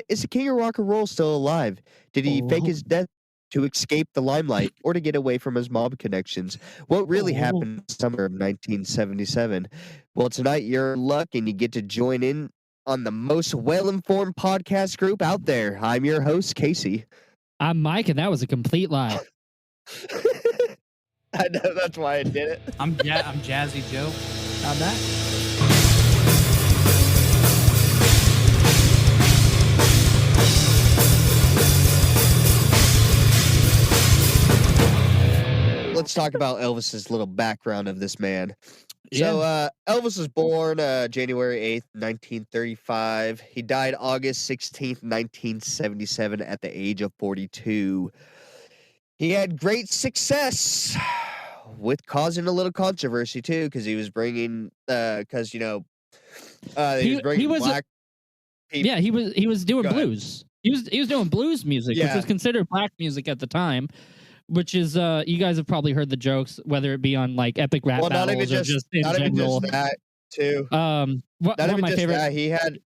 Is the king of rock and roll still alive? Did he fake his death to escape the limelight or to get away from his mob connections? What really happened in the summer of 1977? Well, tonight you're in luck and you get to join in on the most well-informed podcast group out there. I'm your host, Casey. I'm Mike, and that was a complete lie. I know, that's why I did it. I'm Jazzy Joe. I'm Matt. Let's talk about Elvis's little background of this man. Yeah. So Elvis was born January 8th, 1935. He died August 16th, 1977 at the age of 42. He had great success with causing a little controversy too, because he was bringing because he was bringing black people. Yeah, he was doing blues. He was doing blues music, which was considered black music at the time. Which is, you guys have probably heard the jokes, whether it be on like epic rap battles or just in not general. Even just that too. One of my favorite. That. He had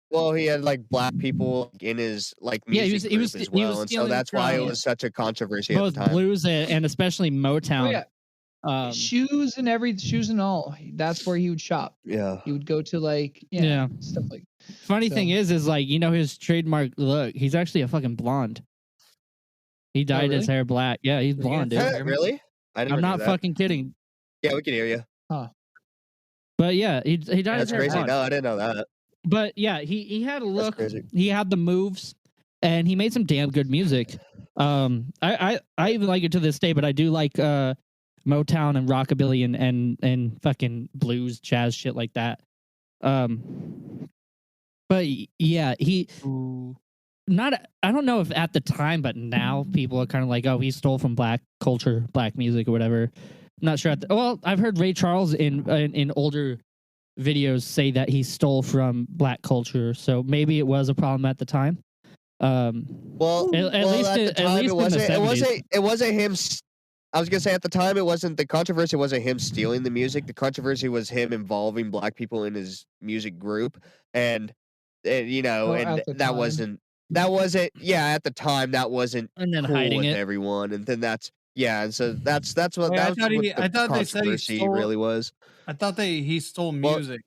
like black people in his like music group as well, and so that's why it was such a controversy at the time. Both blues and especially Motown. Oh, yeah. Shoes and all. That's where he would shop. Yeah, he would go to like stuff like. Funny thing is like his trademark look. He's actually a fucking blonde. He dyed his hair black. Yeah, he's blonde, dude. Really? I'm not fucking kidding. Yeah, we can hear you. Huh. But yeah, he dyed his hair crazy. blonde. No, I didn't know that. But yeah, he had a look. He had the moves, and he made some damn good music. I even like it to this day, but I do like Motown and rockabilly and fucking blues, jazz, shit like that. But yeah, I don't know if at the time, but now people are kind of like, oh, he stole from black culture, black music or whatever. I'm not sure. Well, I've heard Ray Charles in older videos say that he stole from black culture, so maybe it was a problem at the time. At least in the 70s. It wasn't him. I was gonna say at the time the controversy wasn't him stealing the music. The controversy was him involving black people in his music group, and that wasn't. At the time that wasn't and then cool hiding with it everyone, and then and so that's what I thought the they said he stole, really was. I thought he stole music.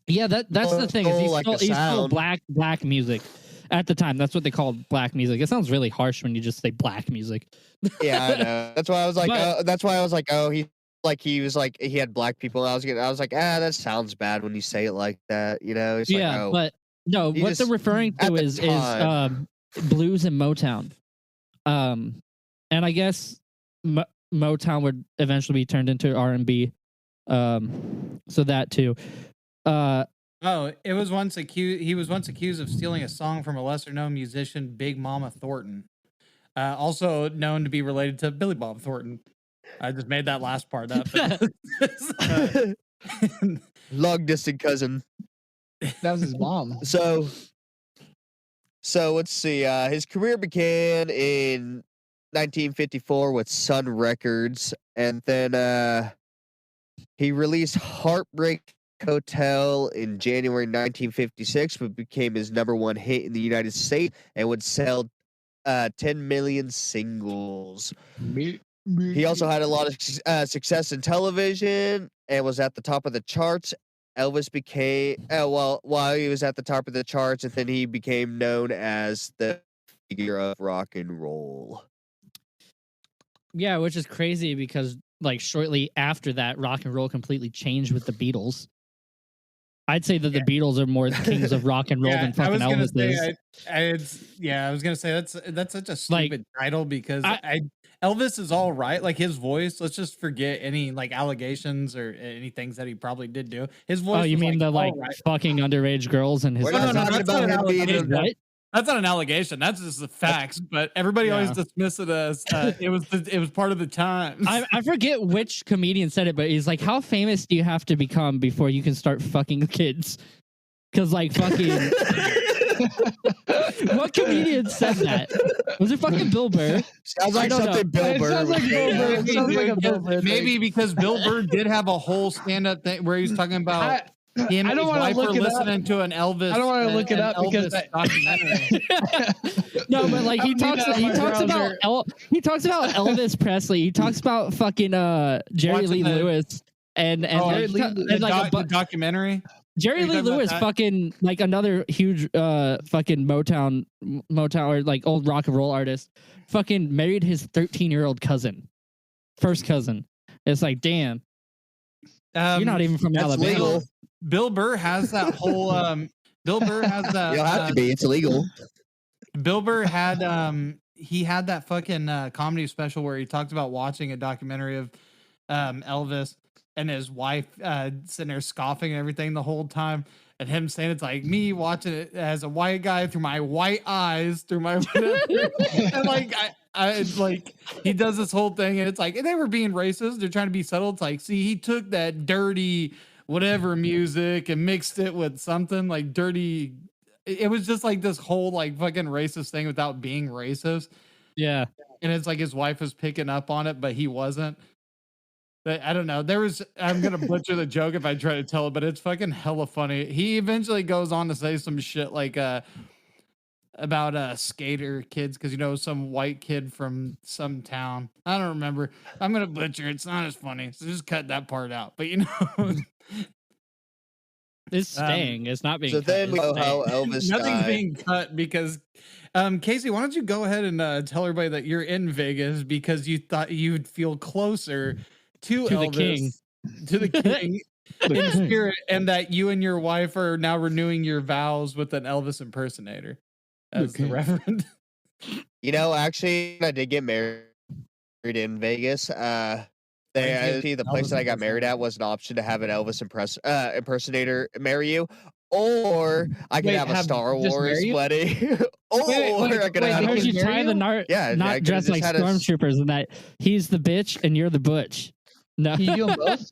Yeah, that's the thing. Is he stole black music at the time. That's what they called black music. It sounds really harsh when you just say black music. Yeah, I know. That's why I was like, he was like he had black people. I was like, that sounds bad when you say it like that. It's but. No, what they're referring to is blues and Motown. And I guess Motown would eventually be turned into R&B. So that too. He was once accused of stealing a song from a lesser-known musician, Big Mama Thornton. Also known to be related to Billy Bob Thornton. I just made that last part up. Long-distance cousin. That was his mom. So let's see. His career began in 1954 with Sun Records, and then he released Heartbreak Hotel in January 1956, but became his #1 hit in the United States and would sell 10 million singles. He also had a lot of success in television and was at the top of the charts. Elvis became while he was at the top of the charts, and then he became known as the figure of rock and roll. Yeah, which is crazy because like shortly after that, rock and roll completely changed with the Beatles. I'd say that the Beatles are more kings of rock and roll than fucking Elvis is. I was gonna say that's such a stupid title because Elvis is all right. Like his voice, let's just forget any like allegations or any things that he probably did do. His voice. Oh, you mean the like fucking underage girls and his? We're not talking about him being what? That's not an allegation. That's just the facts. But everybody always dismiss it as it was part of the times. I forget which comedian said it, but he's like, "How famous do you have to become before you can start fucking kids?" Because like fucking. What comedian said that? Was it fucking Bill Burr? Sounds like something Bill Burr. Sounds like Bill Burr. Sounds like a Bill Burr. Maybe because Bill Burr did have a whole stand-up thing where he was talking about He and I don't his want wife to were look it up. listening to an Elvis. I don't want to look it an up because Elvis documentary. No, but like I he don't need talks that on my about browser. he talks about Elvis Presley. He talks about fucking Jerry Watching Lee the- Lewis and Oh, like, Jerry Lee- and like the documentary. Jerry Are you Lee talking about Lewis that? fucking like another huge fucking Motown or like old rock and roll artist fucking married his 13-year-old cousin. First cousin. It's like, damn. You're not even from that's Alabama. legal. Bill Burr has that whole. Bill Burr has that. You don't have to be. It's illegal. Bill Burr had he had that fucking comedy special where he talked about watching a documentary of Elvis and his wife sitting there scoffing and everything the whole time, and him saying it's like me watching it as a white guy through my white eyes, through my and like I like he does this whole thing and it's like they were being racist. They're trying to be subtle. It's like, see, he took that dirty whatever music and mixed it with something like dirty. It was just like this whole like fucking racist thing without being racist. Yeah. And it's like his wife was picking up on it, but he wasn't. But I don't know. I'm gonna butcher the joke if I try to tell it, but it's fucking hella funny. He eventually goes on to say some shit like about skater kids because some white kid from some town. I don't remember. I'm gonna butcher. It's not as funny, so just cut that part out. But It's staying. It's not being So cut. then we It's know how staying. Elvis nothing's died. being cut because Casey, why don't you go ahead and tell everybody that you're in Vegas because you thought you'd feel closer to To Elvis, the king. to the king in spirit, and that you and your wife are now renewing your vows with an Elvis impersonator as the reverend. Actually, I did get married in Vegas. The place that I got married at was an option to have an Elvis impersonator marry you, or I could Wait, have a have Star just Wars marry you? wedding, or I could wait, have. I heard Can you he marry tie the you? knot, Yeah, I not could've dressed just like had a stormtroopers, and that he's the bitch and you're the butch. No. Can you do them both?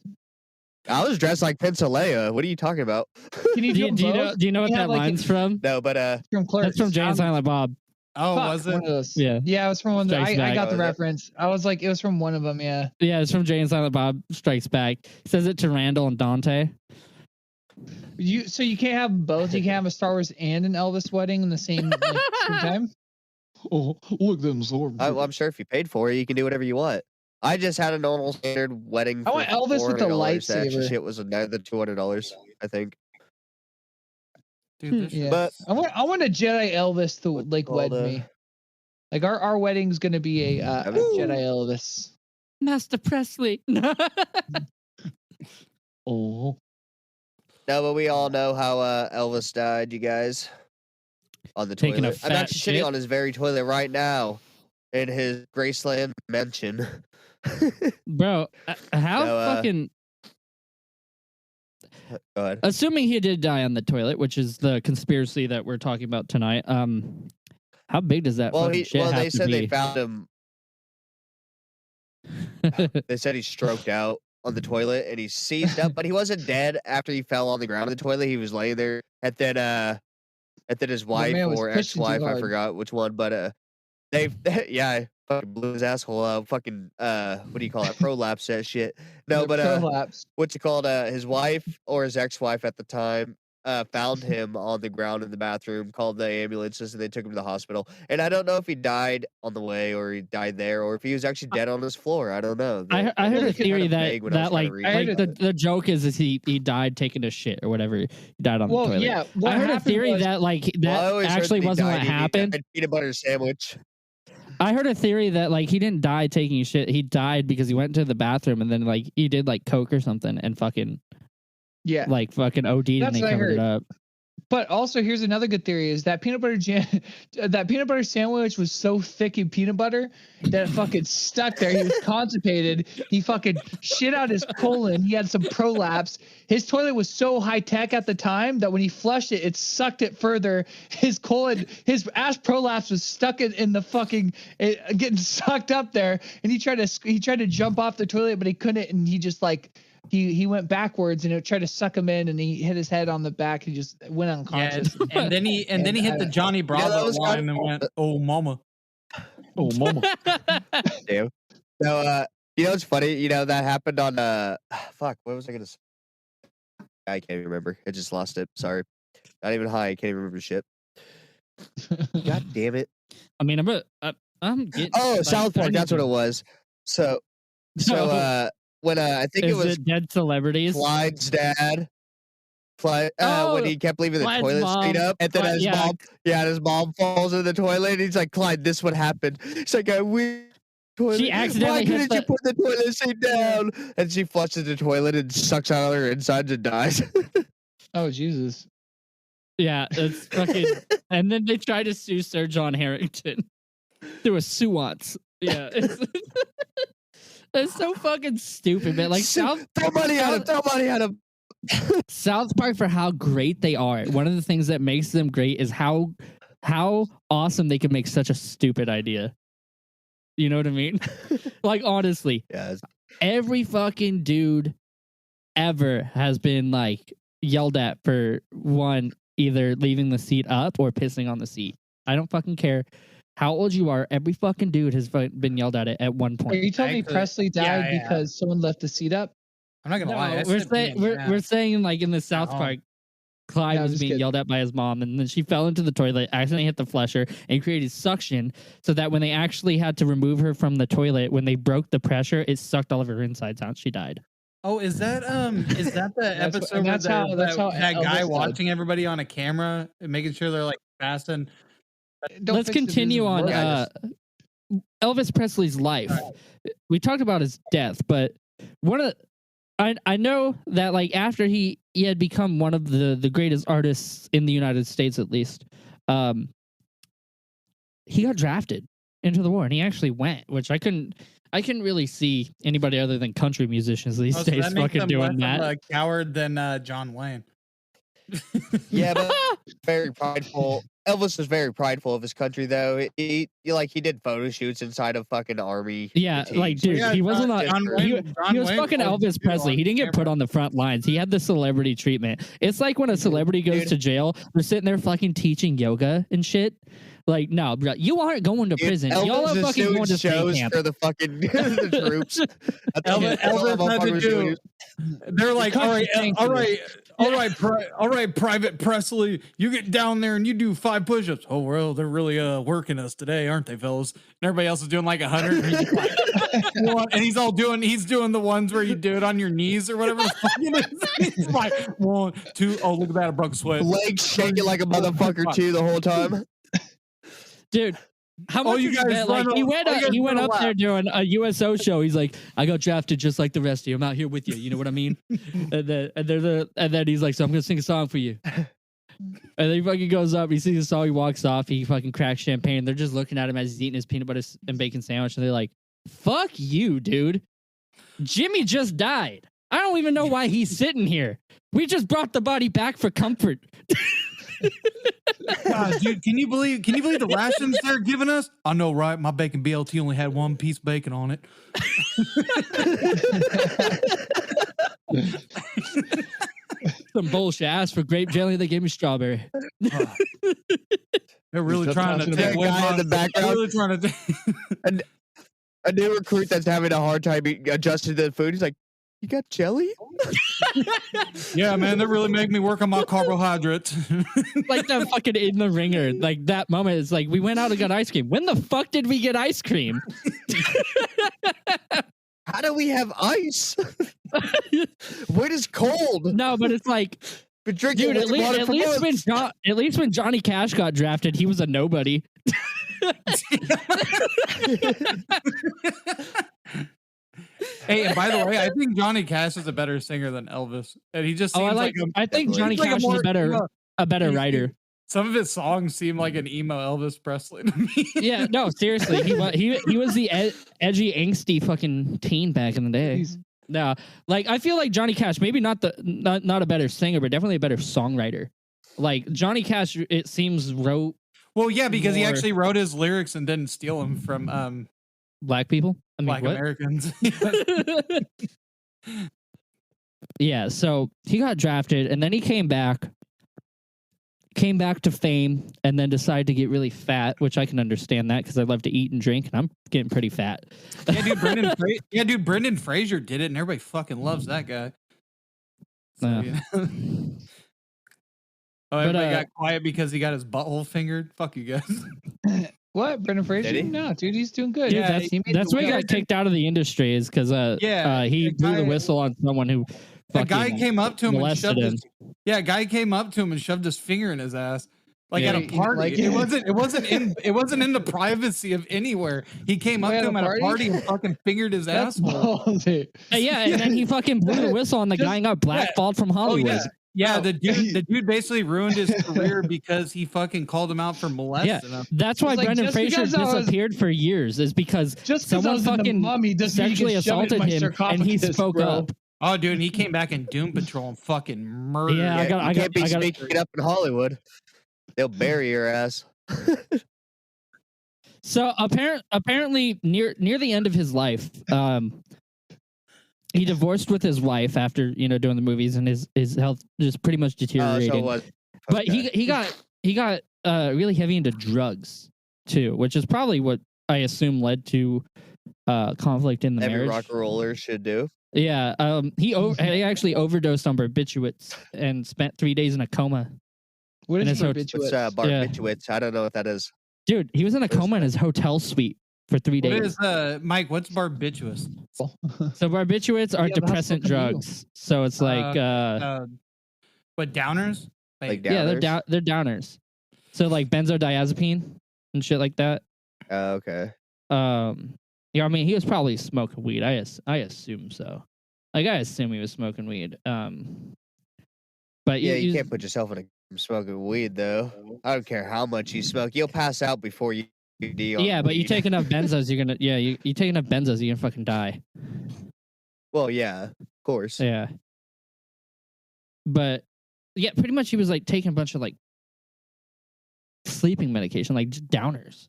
I was dressed like Pennsylvania. What are you talking about? Can you Do do you, them do you both? know? Do you know what They that have, like, line's from? No, but From Clerks. That's from Jay and Silent Bob. Oh, Fuck, was it? one of those. Yeah. Yeah, it was from one of the, Strikes I Back. got the Oh, is it? reference. I was like, it was from one of them, yeah. Yeah, it's from Jay and Silent Bob Strikes Back. He says it to Randall and Dante. So you can't have both. You can't have a Star Wars and an Elvis wedding in the same, same time? Oh, look at them sword. I'm sure if you paid for it, you can do whatever you want. I just had a normal standard wedding. I want Elvis with the $400. The extra lightsaber. shit was another $200, I think. Dude, this Yeah. shit- But I want a Jedi Elvis to What's like wed called, me. Like our wedding's gonna be a Ooh. Jedi Elvis. Master Presley. Oh, no, but we all know how Elvis died, you guys. On the Taking a toilet. I'm fat actually sitting shit. on his very toilet right now in his Graceland mansion. Bro, how So, fucking... Go ahead. Assuming he did die on the toilet, which is the conspiracy that we're talking about tonight, how big does that fucking shit have they to said be? they found him. They said he stroked out on the toilet and he seized up, but he wasn't dead after he fell on the ground of the toilet. He was laying there, and then his wife man was or pushing too ex-wife, I hard. forgot which one, but yeah, fucking blew his asshole out. Fucking what do you call it? Prolapse that shit. No, The but prolapse. what's it called? His wife or his ex-wife at the time found him on the ground in the bathroom, called the ambulances, and they took him to the hospital. And I don't know if he died on the way or he died there or if he was actually dead on his floor. I don't know. I heard It a was theory kinda that vague when I was trying to read I heard it, like the joke is he died taking a shit or whatever. He died on the Well, toilet. yeah. What I heard a happened theory was- that like Well, I that always heard actually that he wasn't what died eating happened. a peanut butter sandwich. I heard a theory that like he didn't die taking a shit. He died because he went to the bathroom and then like he did like coke or something and fucking Yeah. like fucking OD'd and That's they what I covered it heard. up. But also, here's another good theory: is that peanut butter jam, that peanut butter sandwich was so thick in peanut butter that it fucking stuck there. He was constipated. He fucking shit out his colon. He had some prolapse. His toilet was so high tech at the time that when he flushed it, it sucked it further. His colon, his ass prolapse was stuck in the fucking getting sucked up there. And he tried to jump off the toilet, but he couldn't. And he just like. He went backwards and it tried to suck him in and he hit his head on the back. He just went Yeah, unconscious. and then he hit the Johnny Bravo was line kinda- and went, "Oh, mama." oh, mama. Damn. So, what's funny? That happened on fuck. What was I gonna say? I can't even remember. I just lost it. Sorry. Not even high. I can't even remember shit. God damn it. I mean, I'm getting. Oh, like, South I Park. need That's what to- it was. So No. when I think it Is was it dead celebrities? Clyde's dad. Clyde, Oh, when he kept leaving the Clyde's toilet seat mom. up, and then his mom falls in the toilet. And he's like, Clyde, this what happened. He's like, toilet. She accidentally Why hit couldn't you put the toilet seat down? And she flushes the toilet and sucks out all her insides and dies. Oh Jesus. Yeah, it's fucking. And then they try to sue Sir John Harrington. There was suance. Yeah, it's so fucking stupid, man. Like throw money at him. Throw money at him. South Park, for how great they are, one of the things that makes them great is how awesome they can make such a stupid idea. You know what I mean? Like, honestly, Yeah. every fucking dude ever has been like yelled at for one, either leaving the seat up or pissing on the seat. I don't fucking care how old you are. Every fucking dude has been yelled at it at one Are point. you telling me Actually, Presley died yeah. because someone left the seat up? I'm not gonna lie. I No, said being we're fat. saying like in the South home. Park, Clyde No, was just being kidding. yelled at by his mom, and then she fell into the toilet, accidentally hit the flusher, and created suction, so that when they actually had to remove her from the toilet, when they broke the pressure, it sucked all of her insides out. She died. Oh, is that the That's episode and where that's how that guy Elvis died. watching everybody on a camera and making sure they're like fasting? Don't Let's fix it, continue this is on worse. Elvis Presley's life. We talked about his death, but I know that like after he had become one of the greatest artists in the United States, at least, he got drafted into the war, and he actually went, which I couldn't really see anybody other than country musicians these So days that makes fucking him doing less that. of a coward than John Wayne. Yeah, but very prideful. Elvis was very prideful of his country, though. He did photo shoots inside of fucking army. Yeah, like, fatigues. dude, Yeah, he wasn't John- on. John He Wayne was fucking told you Elvis to Presley. on He didn't get put camera. on the front lines. He had the celebrity treatment. It's like when a celebrity goes Dude. to jail, they're sitting there fucking teaching yoga and shit. Like, no, bro, you aren't going to Dude, prison. Elvis Y'all are is fucking doing going to state shows camp. for the fucking the troops. That's all Elvis that had to motherfucker was doing. do. They're like, all right, Private Presley, you get down there and you do 5 push-ups. Oh well, they're really working us today, aren't they, fellas? And everybody else is doing like 100. And he's just like, and he's doing the ones where you do it on your knees or whatever the fuck it is. He's like 1, 2. Oh, look at that, I broke a sweat. Legs shaking like a motherfucker too the whole time. Dude, how much you you guys bet? Like, run he a- went oh, you guys he went run a up there lap. doing a USO show. He's like, I got drafted just like the rest of you. I'm out here with you. You know what I mean? and then he's like, so I'm gonna sing a song for you. And then he fucking goes up, he sings a song, he walks off, he fucking cracks champagne. They're just looking at him as he's eating his peanut butter and bacon sandwich, and they're like, fuck you, dude. Jimmy just died. I don't even know why he's sitting here. We just brought the body back for comfort. God, dude, can you believe the rations they're giving us? I know, right? My bacon BLT only had 1 piece of bacon on it. Some bullshit. I asked for grape jelly, they gave me strawberry. They're really Just trying to tossing take that away guy in the they're background. really trying to take. A new recruit that's having a hard time adjusting to the food. He's like, "You got jelly?" Yeah, man, they're really making me work on my carbohydrates. Like the fucking In the Ringer. Like that moment, it's like we went out and got ice cream. When the fuck did we get ice cream? How do we have ice? What is cold? No, but it's like, Been drinking dude, at water for months. least when Johnny Cash got drafted, he was a nobody. Hey, and by the way, I think Johnny Cash is a better singer than Elvis, and he just Oh, seems I think definitely. Johnny He's like a Cash more- is a better he's- writer. some of his songs seem like an emo Elvis Presley to me. Yeah, no, seriously, he was the edgy, angsty fucking teen back in the day. He's- No, like I feel like Johnny Cash, maybe not a better singer, but definitely a better songwriter. Like Johnny Cash, it seems wrote Well, yeah, because he More- actually wrote his lyrics and didn't steal them from black people. I mean, Black what? Americans. Yeah, so he got drafted, and then he came back to fame, and then decided to get really fat, which I can understand that because I love to eat and drink, and I'm getting pretty fat. Brendan Fraser did it, and everybody fucking loves that guy. So, Yeah. you know. Oh, But, everybody got quiet because he got his butthole fingered. Fuck you guys. What? Brendan Fraser? Did he? No, dude, he's doing good. Dude, Yeah, that's he made that's the why he got wheel. kicked out of the industry is because Yeah, he a blew the guy- whistle on someone who A guy fucking came up to him and molested shoved him. his a guy came up to him and shoved his finger in his ass. Like Yeah. at a He didn't party. like it it? wasn't in the privacy of anywhere. He came up Wait, to him at a at a party? party and fucking fingered his That's asshole. ballsy. Yeah, and then he fucking blew the whistle on the guy and got blackballed from Oh Hollywood. yeah. Yeah, Oh. the dude basically ruined his career because he fucking called him out for molesting him. That's why It's like, Brendan just Fraser because I was- disappeared for years is because Just because I someone was in the fucking Mummy doesn't mean you sexually can shove it in assaulted my him and he sarcophagus, spoke bro. up. Oh, dude, and he came back in Doom Patrol and fucking murdered. Yeah, I him. got- you can't be speaking up in Hollywood. They'll bury your ass. So apparently near the end of his life, he divorced with his wife after doing the movies, and his health just pretty much So deteriorated. it was. But okay. he got really heavy into drugs too, which is probably what I assume led to conflict in the Every marriage. rock and roller should do. Yeah, he actually overdosed on barbiturates and spent 3 days in a coma. What And is it's What's barbiturates? barbiturates? I don't know what that is. Dude, he was in a coma in his hotel suite for 3 What days. is Mike, what's barbiturates? So barbiturates are Yeah, but how depressant fucking you? drugs. So it's like What, downers? Like yeah, downers? they're downers. So like benzodiazepine and shit like that. Okay. Yeah, I mean he was probably smoking weed. I assume so. Like I assume he was smoking weed. But Yeah, you he's- can't put yourself in a smoking weed though. I don't care how much you smoke. You'll pass out before you D on Yeah, but you weed. take enough benzos, you're gonna you take enough benzos, you're gonna fucking die. Well, yeah, of course. Yeah. But yeah, pretty much he was like taking a bunch of like sleeping medication, like just downers,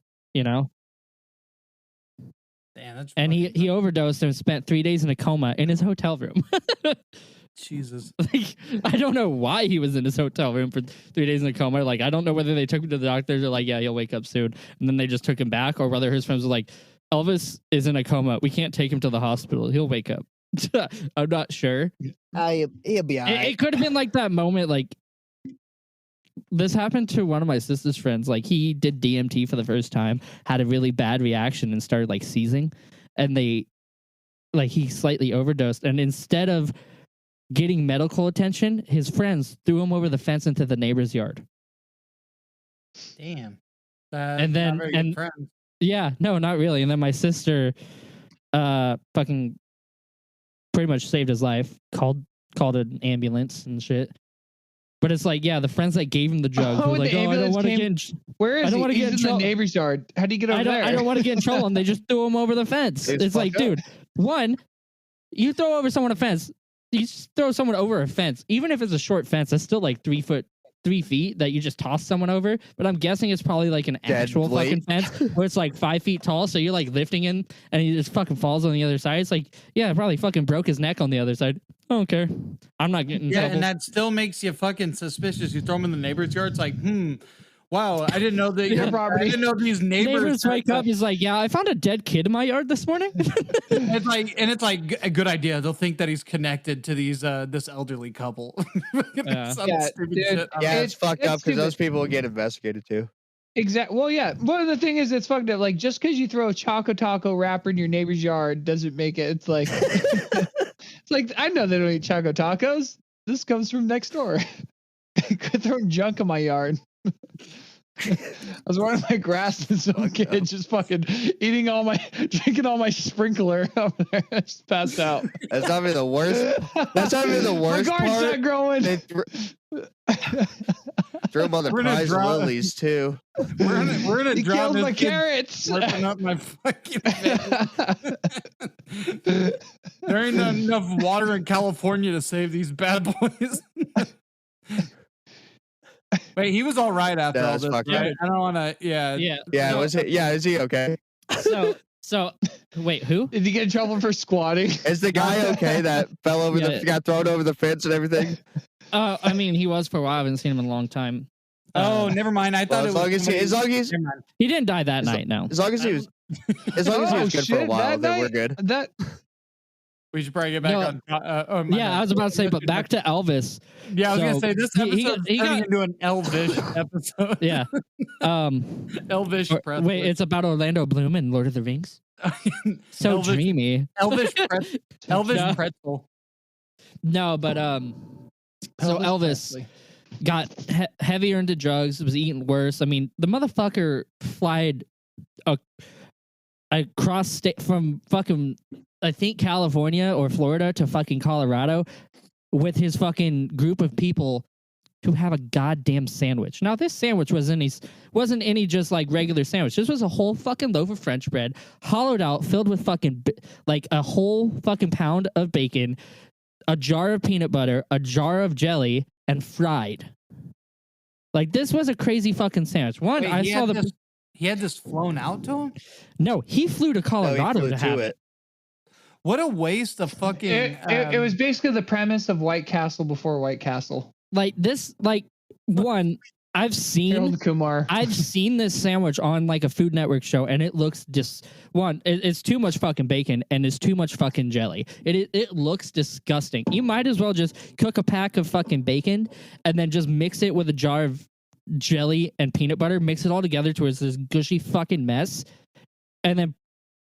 Damn, that's And he fucking- overdosed and spent 3 days in a coma in his hotel room. Jesus. Like, I don't know why he was in his hotel room for 3 days in a coma. Like, I don't know whether they took him to the doctor. They're like, yeah, he'll wake up soon. And then they just took him back, or whether his friends were like, Elvis is in a coma. We can't take him to the hospital. He'll wake up. I'm not sure. He'll be alright. It could have been like that moment. Like, this happened to one of my sister's friends. Like, he did DMT for the first time, had a really bad reaction, and started like seizing. And he slightly overdosed. And instead of getting medical attention, his friends threw him over the fence into the neighbor's yard. Damn. And then- not very good and- friends. Yeah, no, not really. And then my sister fucking pretty much saved his life, called an ambulance and shit. But it's like, yeah, the friends that gave him the drugs Oh, were and like, the oh, I don't ambulance want to came- get Where is I don't he? wanna He's get in in the trouble. neighbor's yard. How do you get over there? I don't want to get in trouble, and they just threw him over the fence. It's It's like, fucked up. dude, one, you throw over someone a fence, you just throw someone over a fence, even if it's a short fence, that's still like 3 feet that you just toss someone over. But I'm guessing it's probably like an Dead actual weight. fucking fence where it's like 5 feet tall, so you're like lifting him and he just fucking falls on the other side. It's like, yeah, I probably fucking broke his neck on the other side. I don't care. I'm not getting in Yeah, trouble. and that still makes you fucking suspicious. You throw them in the neighbor's yard. It's like, wow, I didn't know that Your I property. didn't know these neighbors. Neighbors wake up, he's like, yeah, I found a dead kid in my yard this morning. It's like a good idea. They'll think that he's connected to these this elderly couple. Yeah. Some Yeah, stupid dude. shit. Yeah, It's- it's fucked up it's because those stupid. people will get investigated too. Exactly. Well, yeah. Well, the thing is, it's fucked up. Like, just because you throw a Choco Taco wrapper in your neighbor's yard doesn't make it. It's like, it's like I know they don't eat Choco Tacos. This comes from next door. Quit throwing junk in my yard. I was watering my grass and some kid just fucking drinking all my sprinkler over there. I just passed out. That's not even the worst. That's not even the worst My garden's part. not growing. They threw them on the We're gonna prize draw- lilies too. We're gonna He drown killed this my kid carrots. slurping up my fucking face. There ain't enough water in California to save these bad boys. Wait, he was all right after No, all it's this, fucked right? up. I don't want to. Yeah, Yeah. Yeah, So- was it? Yeah, is he okay? So wait, who? Did he get in trouble for squatting? Is the guy okay that fell over Yeah. got thrown over the fence and everything? I mean, he was for a while. I haven't seen him in a long time. Oh, never mind. I thought Well, it was. as long as Never mind. He didn't die that night. No. he was good for a Oh, while, shit, then we're that good. That We should probably get back No. on. I was about to say, but back to Elvis. Yeah, I was gonna So, say this episode he turning got- into an Elvish episode. Yeah. Elvish. Wait, it's about Orlando Bloom and Lord of the Rings. So Elvis, dreamy. Elvish pretzel. No, but so Elvis got heavier into drugs, was eating worse. I mean, the motherfucker flied across state from fucking, I think, California or Florida to fucking Colorado with his fucking group of people to have a goddamn sandwich. Now, this sandwich wasn't any just like regular sandwich. This was a whole fucking loaf of French bread, hollowed out, filled with fucking like a whole fucking pound of bacon, a jar of peanut butter, a jar of jelly, and fried. Like, this was a crazy fucking sandwich. One, Wait, he had this flown out to him? No, he flew to Colorado to have it. What a waste of fucking. It was basically the premise of White Castle before White Castle. Like this, like one, I've seen Harold Kumar. I've seen this sandwich on like a Food Network show, and it looks just it's too much fucking bacon and it's too much fucking jelly. It looks disgusting. You might as well just cook a pack of fucking bacon and then just mix it with a jar of jelly and peanut butter, mix it all together to this gushy fucking mess, and then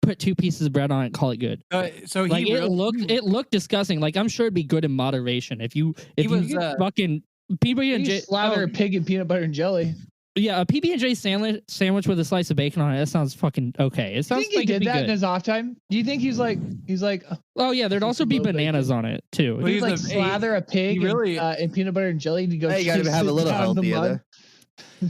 put 2 pieces of bread on it and call it good. So like it looked disgusting. Like, I'm sure it'd be good in moderation if you fucking PB&J slather a pig in peanut butter and jelly. Yeah, a PB&J sandwich with a slice of bacon on it. That sounds fucking okay. It sounds like he did that in his off time. Do you think he's like? Oh yeah, there'd also be bananas on it too. Well, he's like slather a pig in peanut butter and jelly to go. Hey, you gotta have a little healthier.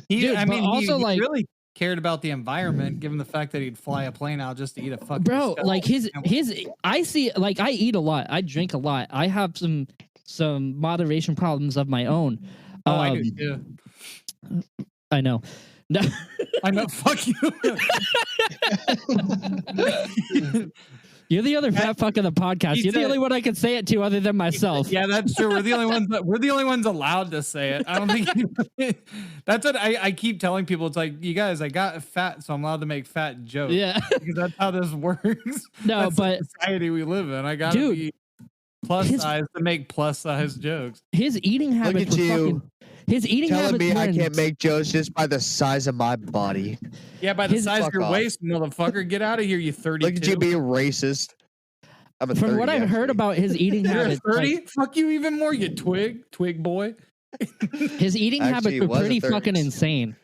He really cared about the environment, given the fact that he'd fly a plane out just to eat a fucking. Bro, like his. I see. Like, I eat a lot. I drink a lot. I have some moderation problems of my own. I do too. I know. No. I know. Fuck you. You're the other fat fuck of the podcast. You're the only one I can say it to other than myself. Yeah, that's true. We're the only ones allowed to say it. I don't think that's what I keep telling people. It's like, you guys, I got fat, so I'm allowed to make fat jokes. Yeah, because that's how this works. No, that's but the society we live in. I gotta be plus size to make plus size jokes. His eating habits. Look at you. His eating telling habits. Me I can't make jokes just by the size of my body. Yeah, by the size of your waist, motherfucker. Get out of here, you 32. Look at you being racist. I'm a From 30, what I've heard about his eating habits, 30? Like, fuck you even more, you twig boy. His eating habits were pretty fucking insane.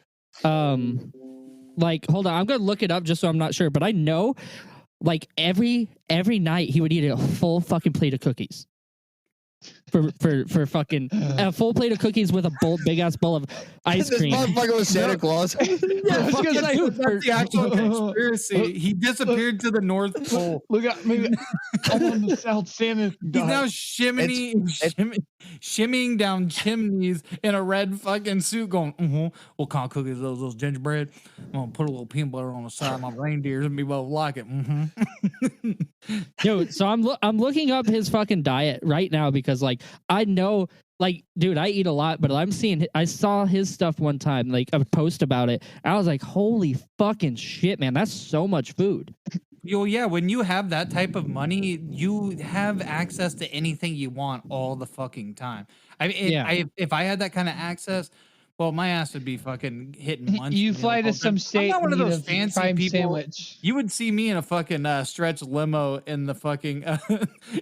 Like, hold on, I'm gonna look it up just so I'm not sure, but I know, like, every night he would eat a full fucking plate of cookies. For fucking a full plate of cookies with a big ass bowl of ice cream. This motherfucker was Santa Claus. That's the actual conspiracy. He disappeared to the North Pole. Look at me. I'm on the South Santa. He's now shimmying down chimneys in a red fucking suit, going, what kind of cookies are those gingerbread? I'm gonna put a little peanut butter on the side of my reindeers and people like it. Yo, so I'm looking up his fucking diet right now because, like, I know, like, dude, I eat a lot, but I saw his stuff one time, like a post about it. And I was like, holy fucking shit, man, that's so much food. Yo, yeah, when you have that type of money, you have access to anything you want all the fucking time. I mean, if I had that kind of access, well, my ass would be fucking hitting lunch. You fly to some state. I'm not one of those fancy people. Sandwich. You would see me in a fucking stretch limo in the fucking.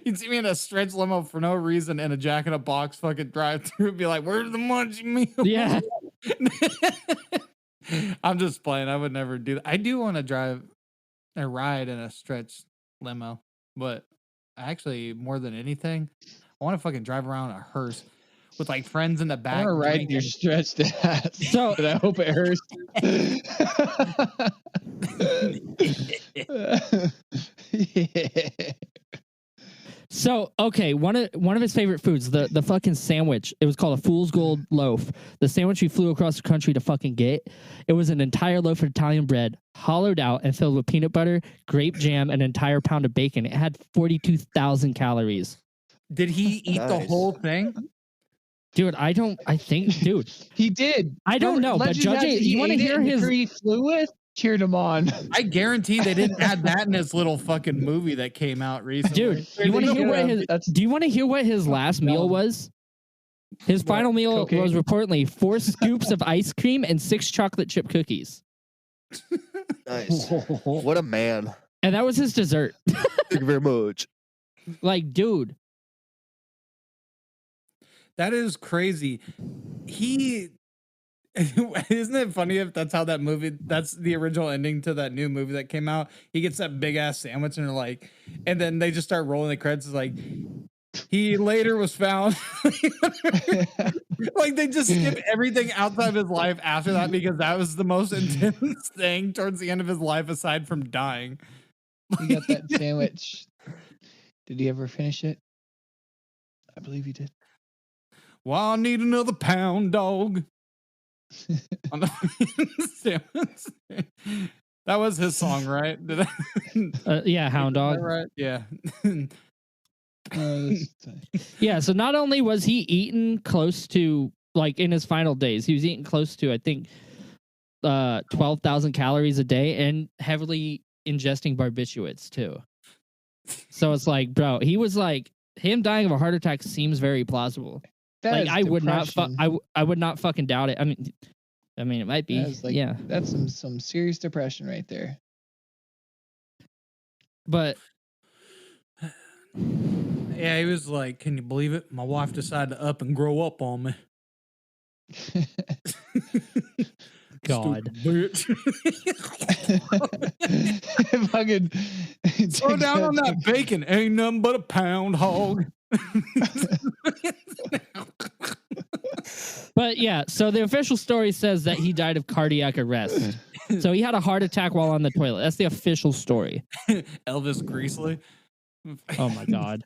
You'd see me in a stretch limo for no reason in a Jack in a Box fucking drive through. Be like, "Where's the munch meal?" Yeah. I'm just playing. I would never do that. I do want to drive a ride in a stretch limo, but actually, more than anything, I want to fucking drive around a hearse with like friends in the back. I want to ride your stretched ass. So, but I hope it hurts. So, okay, one of his favorite foods, the fucking sandwich. It was called a Fool's Gold loaf. The sandwich he flew across the country to fucking get. It was an entire loaf of Italian bread, hollowed out and filled with peanut butter, grape jam, and an entire pound of bacon. It had 42,000 calories. Did he eat the whole thing? Dude, dude. He did. I don't know, but Judge, you want to hear his... He flew with? cheered him on. I guarantee they didn't add that in his little fucking movie that came out recently. Dude, you want to hear what his? Do you want to hear what his last meal was? His final meal Cocaine? was reportedly 4 scoops of ice cream and 6 chocolate chip cookies, Nice. What a man. and that was his dessert. Thank you very much. Like, dude, That is crazy. He isn't it funny if that's how that movie, that's the original ending to that new movie that came out. He gets that big ass sandwich and they're like, and then they just start rolling the credits. It's like, he later was found. Like they just skip everything outside of his life after that because that was the most intense thing towards the end of his life aside from dying. He got that sandwich. Did he ever finish it? I believe he did. Well, I need another pound dog. On the sandwich. That was his song, right? Did I? yeah, hound dog. Right? Yeah. Yeah, so not only was he eating close to, like, in his final days, he was eating close to, I think, 12,000 calories a day and heavily ingesting barbiturates too. So it's like, bro, he was like, him dying of a heart attack seems very plausible. That Like, is I would not, depression. I would not fucking doubt it. I mean, it might be. That is like, Yeah, that's some serious depression right there. but Yeah, he was like, can you believe it? My wife decided to up and grow up on me. God. Stupid bitch. Fucking Throw down on that bacon. Ain't nothing but a pound hog. But yeah, so the official story says that he died of cardiac arrest. So he had a heart attack while on the toilet. That's the official story. Elvis Presley. Oh my God.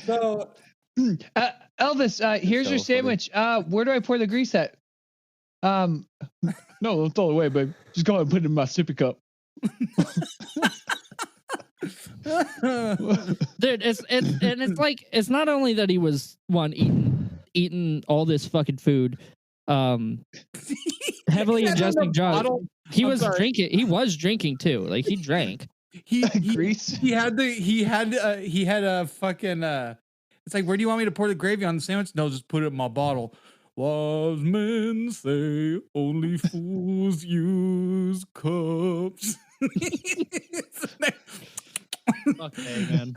So Elvis, here's So your funny. sandwich. Where do I pour the grease at? No, don't throw it away, babe. Just go ahead and put it in my sippy cup. Dude, it's like, it's not only that he was eating all this fucking food, heavily He had ingesting a drugs. bottle- He I'm was sorry. drinking. He was drinking too. Like, he drank. Grease. He had a fucking it's like, where do you want me to pour the gravy on the sandwich? No, just put it in my bottle. Wise men say only fools use cups. Okay, man.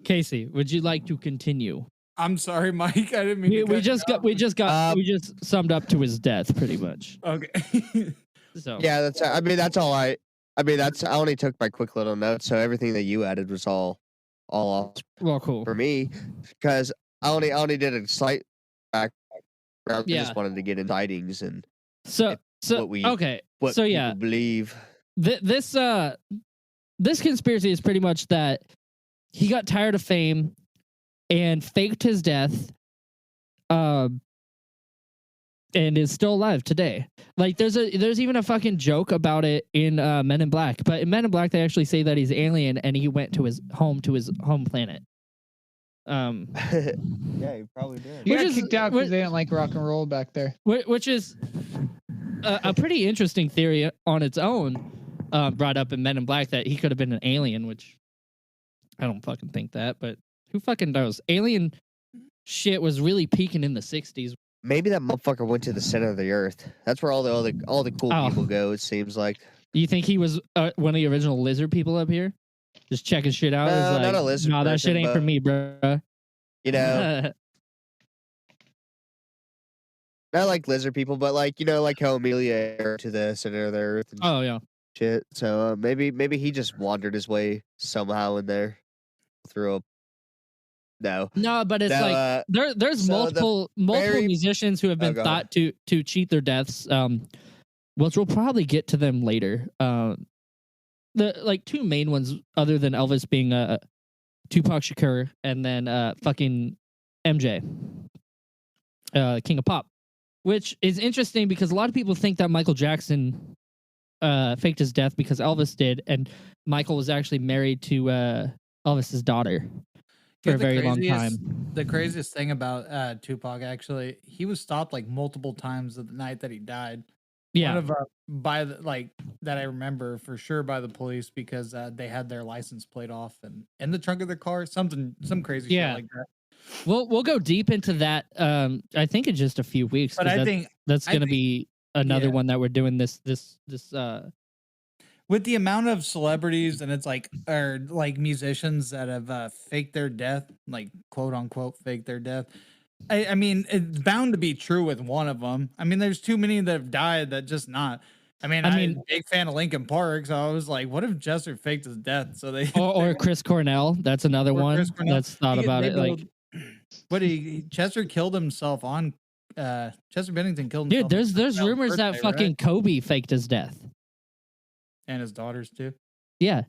Casey, would you like to continue? I'm sorry, Mike. I didn't mean to We cut just you got off. we just summed up to his death, pretty much. Okay. So Yeah, that's all I only took my quick little notes, so everything that you added was all off well, cool. for me, because I only did a slight background. I Yeah. just wanted to get in sightings and So okay. what So people yeah, believe. this conspiracy is pretty much that he got tired of fame and faked his death, and is still alive today. Like, there's even a fucking joke about it in Men in Black. But in Men in Black, they actually say that he's alien and he went to his home planet. Yeah, you probably did. He Which got is- kicked out because which- they didn't like rock and roll back there. Which is a pretty interesting theory on its own, brought up in Men in Black, that he could have been an alien, which I don't fucking think that, but who fucking knows? Alien shit was really peaking in the 60s. Maybe that motherfucker went to the center of the earth. That's where all the cool Oh. people go. It seems like. You think he was one of the original lizard people up here? Just checking shit out? No, It's like, not a lizard no, that shit person, ain't for but- me, bro. You know, not like lizard people, but like, you know, like how Amelia are to the center of the earth and Oh, yeah. shit. So maybe he just wandered his way somehow in there through a. No, No, but it's No, like there's so the multiple very- musicians who have been go thought to cheat their deaths. Which we'll probably get to them later. The like two main ones, other than Elvis, being Tupac Shakur and then fucking MJ, King of Pop, which is interesting because a lot of people think that Michael Jackson faked his death because Elvis did, and Michael was actually married to Elvis's daughter for a very long time. The craziest thing about Tupac, actually, he was stopped like multiple times the night that he died. Yeah. One of by the that I remember for sure by the police because they had their license plate off and in the trunk of their car, some crazy Yeah. shit like that. We'll go deep into that. I think in just a few weeks. But 'cause I think that's gonna be another yeah. one that we're doing this with the amount of celebrities and it's like or like musicians that have faked their death, like quote unquote fake their death. I mean, it's bound to be true with one of them. I mean, there's too many that have died that just not. I mean, I'm a big fan of Linkin Park, so I was like, what if Chester faked his death? So they or Chris Cornell, that's another one that's thought about it. Like, what Chester killed himself on Chester Bennington killed himself. Dude, there's rumors that fucking Kobe faked his death. And his daughters too. Yeah.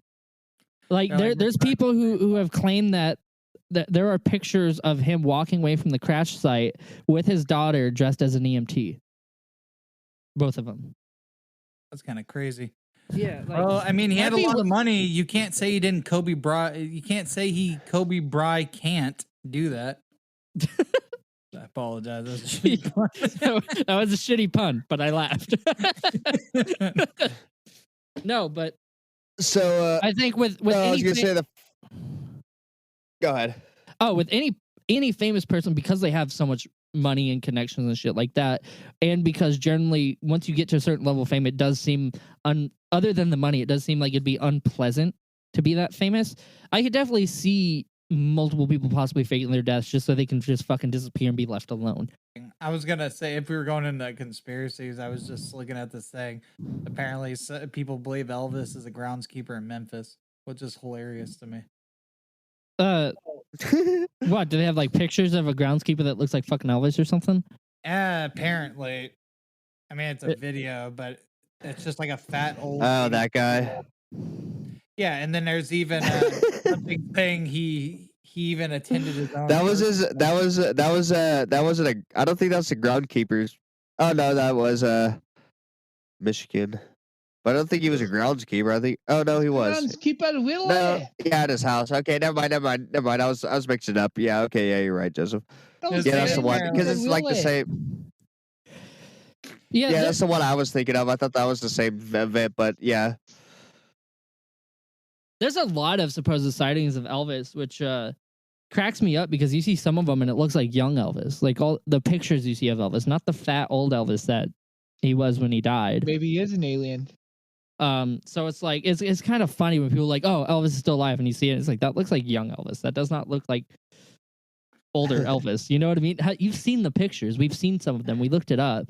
Like there's people who have claimed that there are pictures of him walking away from the crash site with his daughter dressed as an EMT. Both of them. That's kind of crazy. Yeah. Like, well, I mean, he had a lot of money. You can't say he didn't Kobe Bryant. You can't say Kobe Bryant can't do that. I apologize. That was a shitty pun. That was a shitty pun, but I laughed. No, but so I think with I was gonna say Go ahead. Oh, with any famous person, because they have so much money and connections and shit like that, and because generally once you get to a certain level of fame, it does seem other than the money, it does seem like it'd be unpleasant to be that famous. I could definitely see multiple people possibly faking their deaths just so they can just fucking disappear and be left alone. I was gonna say, if we were going into conspiracies, I was just looking at this thing. Apparently, people believe Elvis is a groundskeeper in Memphis, which is hilarious to me. What, do they have like pictures of a groundskeeper that looks like fucking Elvis or something? Apparently. I mean, it's a video, but it's just like a fat old. Oh, that guy. Yeah, and then there's even something saying he even attended his own. That wasn't a. I don't think that's the groundkeepers. Oh no, that was Michigan. But I don't think he was a groundskeeper. I think. Oh no, he was. Groundskeeper Willie. No, yeah, at his house. Okay, never mind. I was mixing it up. Yeah, okay, yeah, you're right, Joseph. Yeah, that's the one because it's like the same. Yeah, that's the one I was thinking of. I thought that was the same event, but yeah. There's a lot of supposed sightings of Elvis, which cracks me up because you see some of them and it looks like young Elvis. Like all the pictures you see of Elvis, not the fat old Elvis that he was when he died. Maybe he is an alien. So it's like it's kind of funny when people are like, oh, Elvis is still alive, and you see it, it's like that looks like young Elvis. That does not look like older Elvis. You know what I mean? You've seen the pictures. We've seen some of them. We looked it up.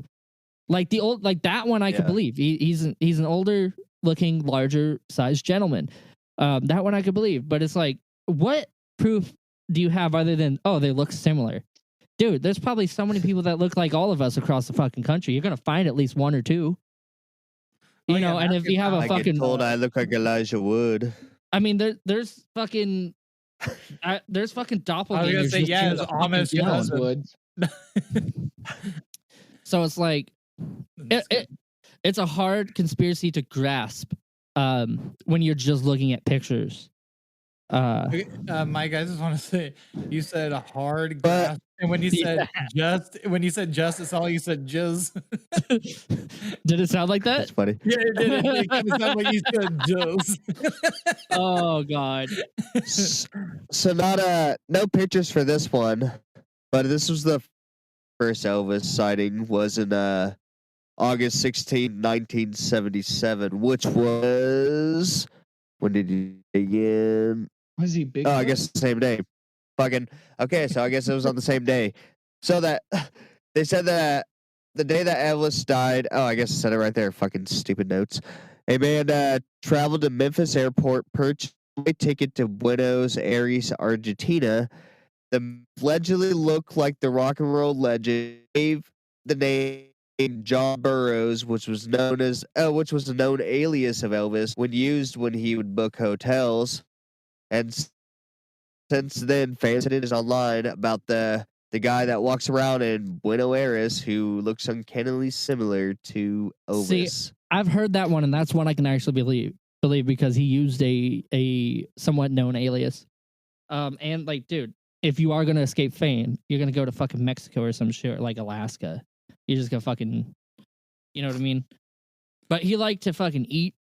Like the old, like that one, I could believe. He's an older looking, larger sized gentleman. That one I could believe. But it's like, what proof do you have other than they look similar? Dude, there's probably so many people that look like all of us across the fucking country. You're gonna find at least one or two. You know, and if you have a fucking told I look like Elijah Wood. I mean, there's fucking doppelgangers. I was gonna say, yeah, it's Amish Wood. So it's like it's a hard conspiracy to grasp when you're just looking at pictures. Mike, I just want to say, you said a hard grasp, and when you said justice, all you said jizz. Did it sound like that? That's funny. Yeah, it did. It kind of sounded like you said jizz. Oh God. So no pictures for this one, but this was the first Elvis sighting was in August 16, 1977, which was when did he begin? Was he big? Oh, I guess the same day. Fucking okay, so I guess it was on the same day. So that they said that the day that Elvis died. Oh, I guess I said it right there. Fucking stupid notes. A man traveled to Memphis airport, purchased a ticket to Buenos Aires, Argentina. The allegedly looked like the rock and roll legend. Gave the name John Burroughs, which was a known alias of Elvis when he would book hotels. And since then, fans is online about the guy that walks around in Buenos Aires who looks uncannily similar to Elvis. See, I've heard that one, and that's one I can actually believe because he used a somewhat known alias. And like, dude, if you are gonna escape fame, you're gonna go to fucking Mexico or some shit, or like Alaska. You're just gonna fucking, you know what I mean? But he liked to fucking eat,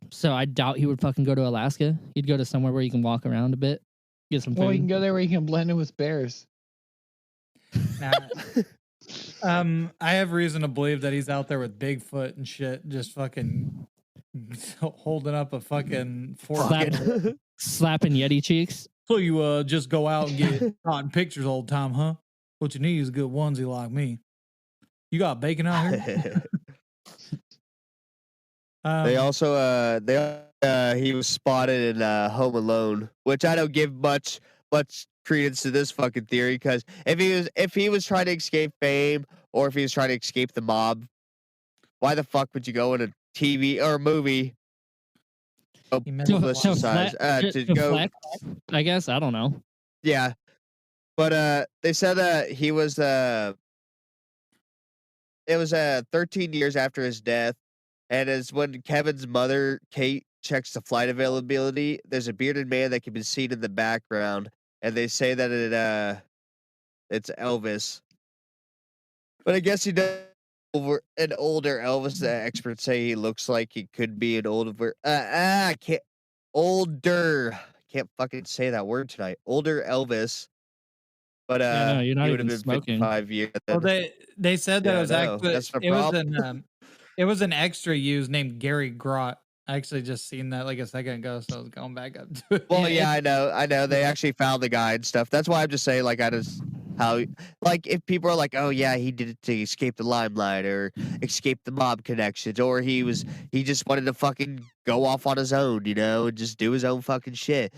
so I doubt he would fucking go to Alaska. He'd go to somewhere where you can walk around a bit, get some food. Well, you can go there where you can blend in with bears. Nah. I have reason to believe that he's out there with Bigfoot and shit, just fucking holding up a fucking fork. Slapping Yeti cheeks. So you just go out and get caught in pictures all the time, huh? What you need is a good onesie like me. You got bacon out here? They also he was spotted in Home Alone, which I don't give much credence to this fucking theory, because if he was trying to escape fame, or if he was trying to escape the mob, why the fuck would you go in a TV or a movie? To Go, flex, I guess. I don't know. Yeah, but they said he was it was 13 years after his death, and it's when Kevin's mother Kate checks the flight availability. There's a bearded man that can be seen in the background, and they say that it's Elvis. But I guess he does over an older Elvis. The experts say he looks like he could be an older. Can't fucking say that word tonight. Older Elvis. But Yeah, no, you're not he would have even been smoking. 55 years. Well, they said that Yeah, it was I know. actually That's the it was problem. it was an extra used named Gary Grott. I actually just seen that like a second ago, so I was going back up to it. Well, yeah, I know. They actually found the guy and stuff. That's why I'm just saying, like, like, if people are like, oh yeah, he did it to escape the limelight or escape the mob connections, or he just wanted to fucking go off on his own, and just do his own fucking shit.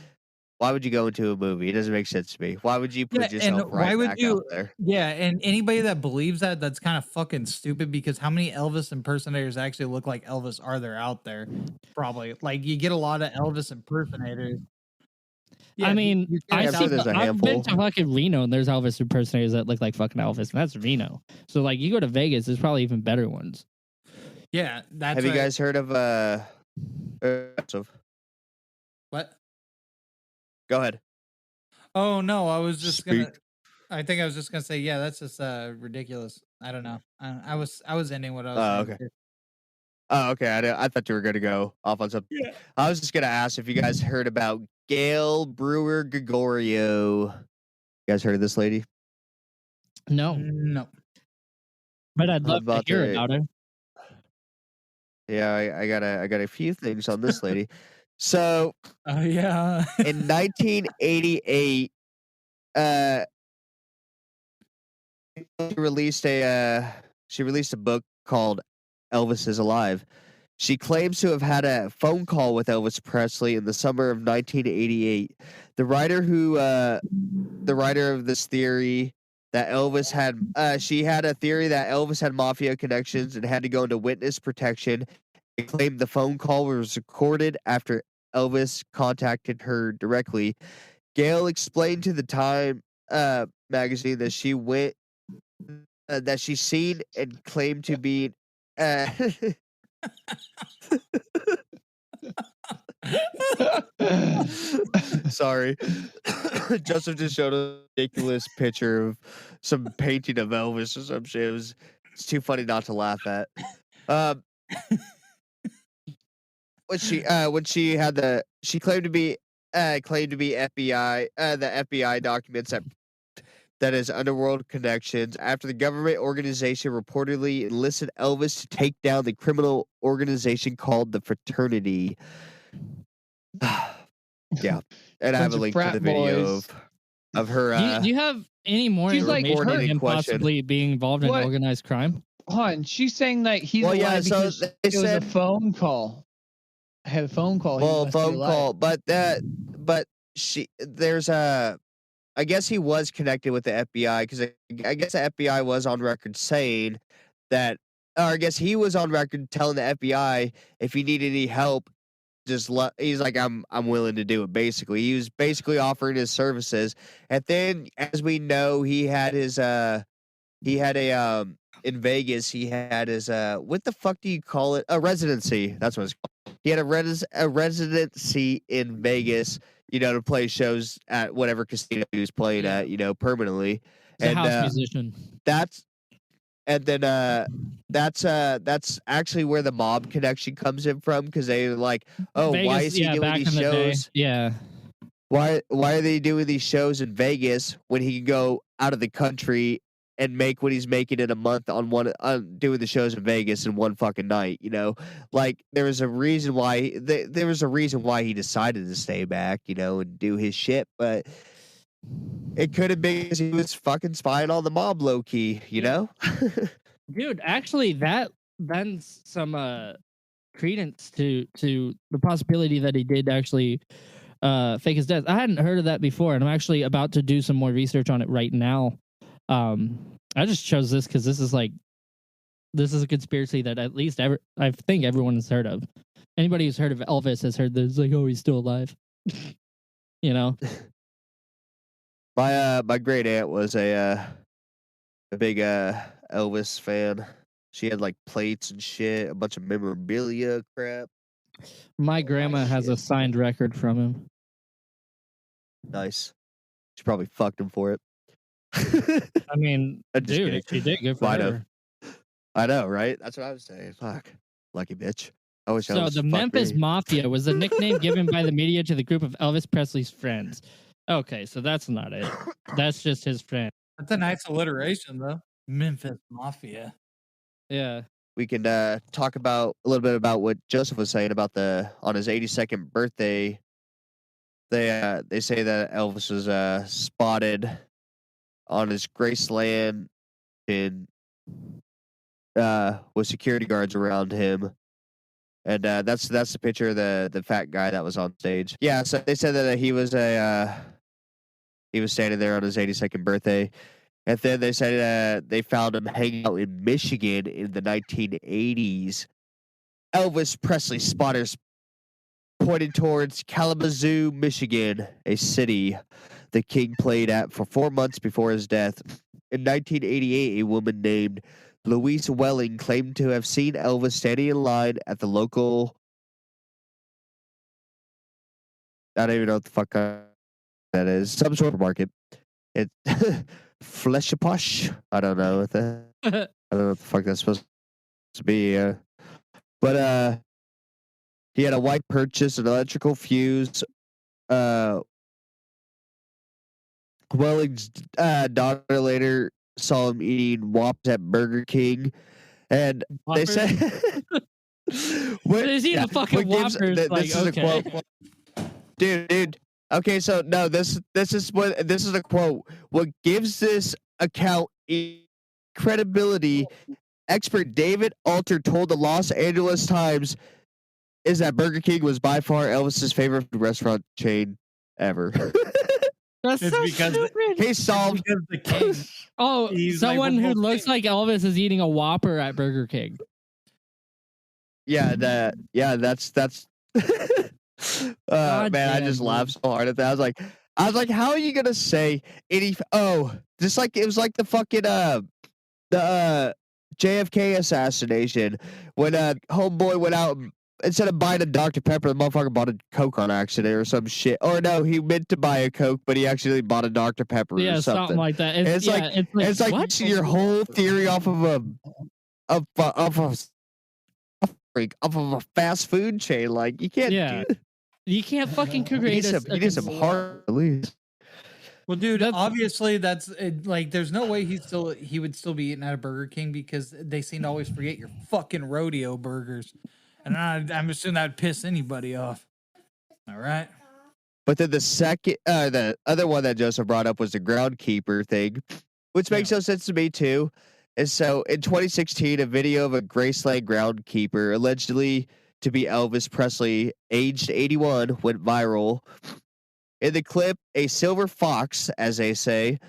Why would you go into a movie? It doesn't make sense to me. Why would you put yourself right back out there? Yeah, and anybody that believes that's kind of fucking stupid, because how many Elvis impersonators actually look like Elvis are there out there? Probably. Like, you get a lot of Elvis impersonators. Yeah, I mean, I've there's a been handful. to fucking Reno, and there's Elvis impersonators that look like fucking Elvis, and that's Reno. So, like, you go to Vegas, there's probably even better ones. Yeah, that's. Have you guys heard of what? Go ahead. Oh no, I was just Speak. I think I was just gonna say, yeah, that's just ridiculous. I don't know. I was ending what I was saying. Okay. Oh, okay. I thought you were gonna go off on something. Yeah. I was just gonna ask if you guys heard about Gail Brewer Gregorio. You guys heard of this lady? No, No. but I'd love to hear about her. Yeah, I got a few things on this lady. So, Yeah. in 1988, she released a book called Elvis is Alive. She claims to have had a phone call with Elvis Presley in the summer of 1988. The writer of this theory that Elvis had, she had a theory that Elvis had mafia connections and had to go into witness protection. They claimed the phone call was recorded after Elvis contacted her directly. Gail explained to the Time magazine that she went that she's seen and claimed to be sorry. Joseph just showed a ridiculous picture of some painting of Elvis or some shit. It's too funny not to laugh at. When she claimed to be FBI, the FBI documents that is underworld connections after the government organization reportedly enlisted Elvis to take down the criminal organization called the Fraternity. Yeah, and I have a link to the video of her. Do you have any more information on him possibly being involved in organized crime? Hon, she's saying that he's alive because it was a phone call. I had a phone call. Well, phone call, but there's a. I guess he was connected with the FBI because I guess the FBI was on record saying that, or I guess he was on record telling the FBI if he needed any help, he's like, I'm willing to do it. Basically, he was basically offering his services, and then as we know, he had a in Vegas, he had his what the fuck do you call it? A residency. That's what it's called. He had a residency in Vegas, to play shows at whatever casino he was playing Yeah. at, permanently. He's a And house musician. that's and then that's actually where the mob connection comes in from, because they were like, oh, Vegas, why is he doing back these in the day. shows? Yeah. Why are they doing these shows in Vegas when he can go out of the country and make what he's making in a month on doing the shows in Vegas in one fucking night? Like there was a reason why he decided to stay back, and do his shit, but it could have been because he was fucking spying on the mob low key, Dude, actually that lends some credence to the possibility that he did actually fake his death. I hadn't heard of that before, and I'm actually about to do some more research on it right now. I just chose this because this is a conspiracy that at least I think everyone has heard of. Anybody who's heard of Elvis has heard this, like, oh, he's still alive. My great aunt was a big Elvis fan. She had like plates and shit, a bunch of memorabilia crap. My grandma has a signed record from him. Nice. She probably fucked him for it. I mean, I'm just dude, kidding. if she did, good for her. I know, right? That's what I was saying. Fuck. Lucky bitch. I wish So Elvis the fucked Memphis me. Mafia was the nickname given by the media to the group of Elvis Presley's friends. Okay, so that's not it. That's just his friend. That's a nice alliteration, though. Memphis Mafia. Yeah. We can talk about a little bit about what Joseph was saying about on his 82nd birthday. They say that Elvis was spotted on his Graceland with security guards around him, and that's the picture of the fat guy that was on stage. Yeah, so they said that he was standing there on his 82nd birthday. And then they said they found him hanging out in Michigan in the 1980s. Elvis Presley spotters pointed towards Kalamazoo, Michigan, a city the king played at for 4 months before his death. In 1988, a woman named Louise Welling claimed to have seen Elvis standing in line at the local... I don't even know what the fuck that is. Some sort of market. It... Fleshaposh? I don't know what the fuck that's supposed to be. But he had a white purchase, an electrical fuse. Welling's daughter later saw him eating Whops at Burger King, and they said, "What is he? The fucking Whoppers?" This is a quote, dude. Okay, so no, this is a quote. What gives this account credibility? Expert David Alter told the Los Angeles Times is that Burger King was by far Elvis's favorite restaurant chain ever. That's It's so because stupid. Case solved. Because the king. Oh, He's someone like, who we're both looks like Elvis is eating a Whopper at Burger King. Yeah, that's God man, I damn, just dude. laughed so hard at that. I was like, how are you gonna say just like it was like the fucking the JFK assassination when homeboy went out instead of buying a Dr. Pepper, the motherfucker bought a Coke on accident or some shit. Or no, he meant to buy a Coke, but he actually bought a Dr. Pepper Yeah, or something like that. It's like what? your whole theory off of a fast food chain. Like you can't. Yeah. You can't fucking You create need some heart at least. Well, dude, obviously that's like there's no way he would still be eating at a Burger King because they seem to always forget your fucking rodeo burgers, and I'm assuming that would piss anybody off. All right. But then the other one that Joseph brought up was the groundkeeper thing, which makes no sense to me too. And so in 2016, a video of a Graceland groundkeeper allegedly to be Elvis Presley, aged 81, went viral. In the clip, a silver fox, as they say,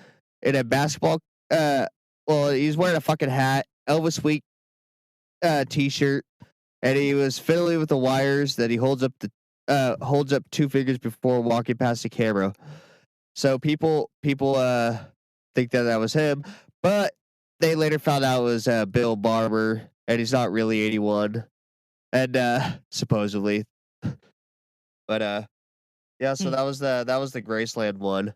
in a basketball, he's wearing a fucking hat, Elvis Week t-shirt, and he was fiddling with the wires that he holds up 2 fingers before walking past the camera. So people think that was him, but they later found out it was Bill Barber, and he's not really 81, and supposedly. But yeah. So Hmm. that was the Graceland one.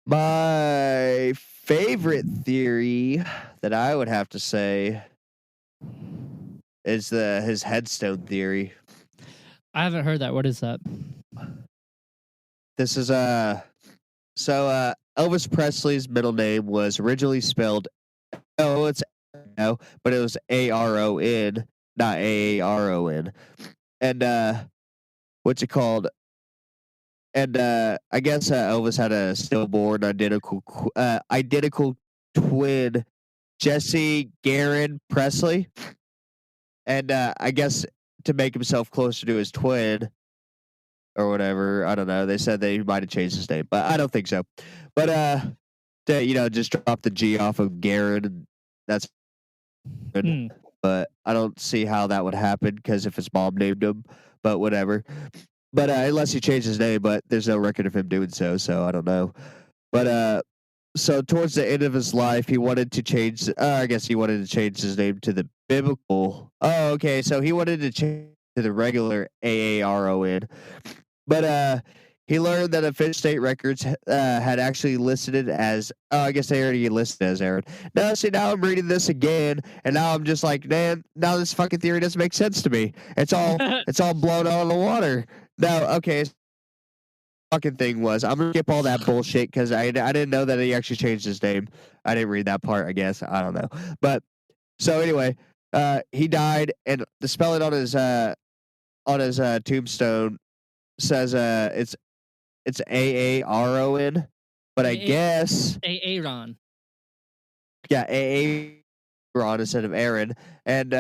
My favorite theory that I would have to say is his headstone theory. I haven't heard that. What is that? This is Elvis Presley's middle name was originally spelled but it was Aron, not Aaron. And what's it called? And I guess Elvis had a stillborn identical twin, Jesse Garin Presley. And I guess to make himself closer to his twin or whatever, I don't know. They said they might have changed his name, but I don't think so. But to just drop the G off of Garin, and that's good. Hmm. But I don't see how that would happen because if his mom named him, but whatever. But unless he changed his name, but there's no record of him doing so, so I don't know. But so towards the end of his life, he wanted to change. I guess he wanted to change his name to the biblical. Oh, okay. So he wanted to change to the regular Aaron, but he learned that official state records had actually listed it as. Oh, I guess they already listed it as Aaron. Now, see, now I'm reading this again, and now I'm just like, man, now this fucking theory doesn't make sense to me. It's all blown out of the water. Now, okay. Fucking thing was, I'm gonna skip all that bullshit because I didn't know that he actually changed his name. I didn't read that part. I guess I don't know. But so anyway, he died, and the spelling on his tombstone says it's Aaron, but I guess Aaron. yeah, Aaron instead of Aaron. And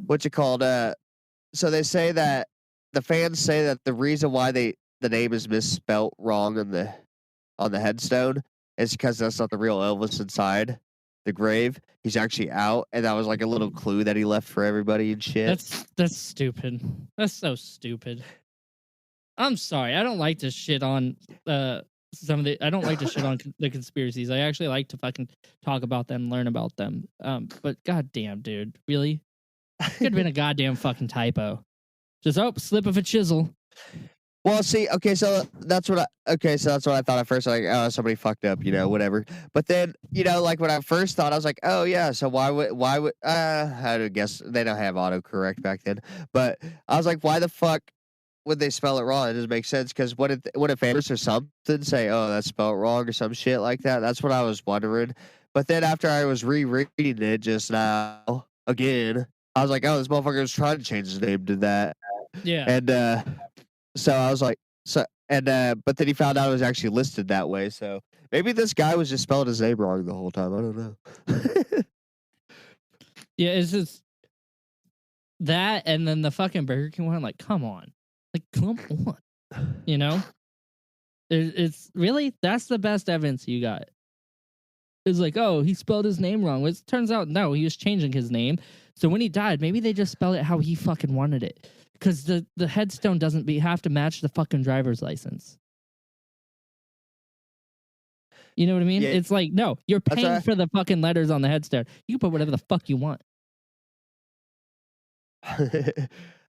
what's it called? So they say that the fans say that the reason why the name is misspelt wrong on the headstone is because that's not the real Elvis inside the grave. He's actually out, and that was like a little clue that he left for everybody and shit. That's stupid. That's so stupid. I'm sorry. I don't like to shit on some of the. I don't like to shit on the conspiracies. I actually like to fucking talk about them, learn about them. But goddamn, dude, really, could have been a goddamn fucking typo. Just slip of a chisel. Well, see, okay, so that's what I thought at first, like, oh, somebody fucked up, whatever. But then, like when I first thought, I was like, oh yeah, so why would I guess they don't have autocorrect back then. But I was like, why the fuck would they spell it wrong? It doesn't make sense because what if Anders or something say, oh, that's spelled wrong or some shit like that? That's what I was wondering. But then after I was rereading it just now again, I was like, oh, this motherfucker was trying to change his name to that. Yeah. And so I was like, but then he found out it was actually listed that way. So maybe this guy was just spelling his name wrong the whole time. I don't know. Yeah, it's just that, and then the fucking Burger King one. Like, come on, it's really that's the best evidence you got. It's like, oh, he spelled his name wrong. It turns out no, he was changing his name. So when he died, maybe they just spelled it how he fucking wanted it. Because the headstone doesn't have to match the fucking driver's license. You know what I mean? Yeah. It's like, no, you're paying for the fucking letters on the headstone. You can put whatever the fuck you want.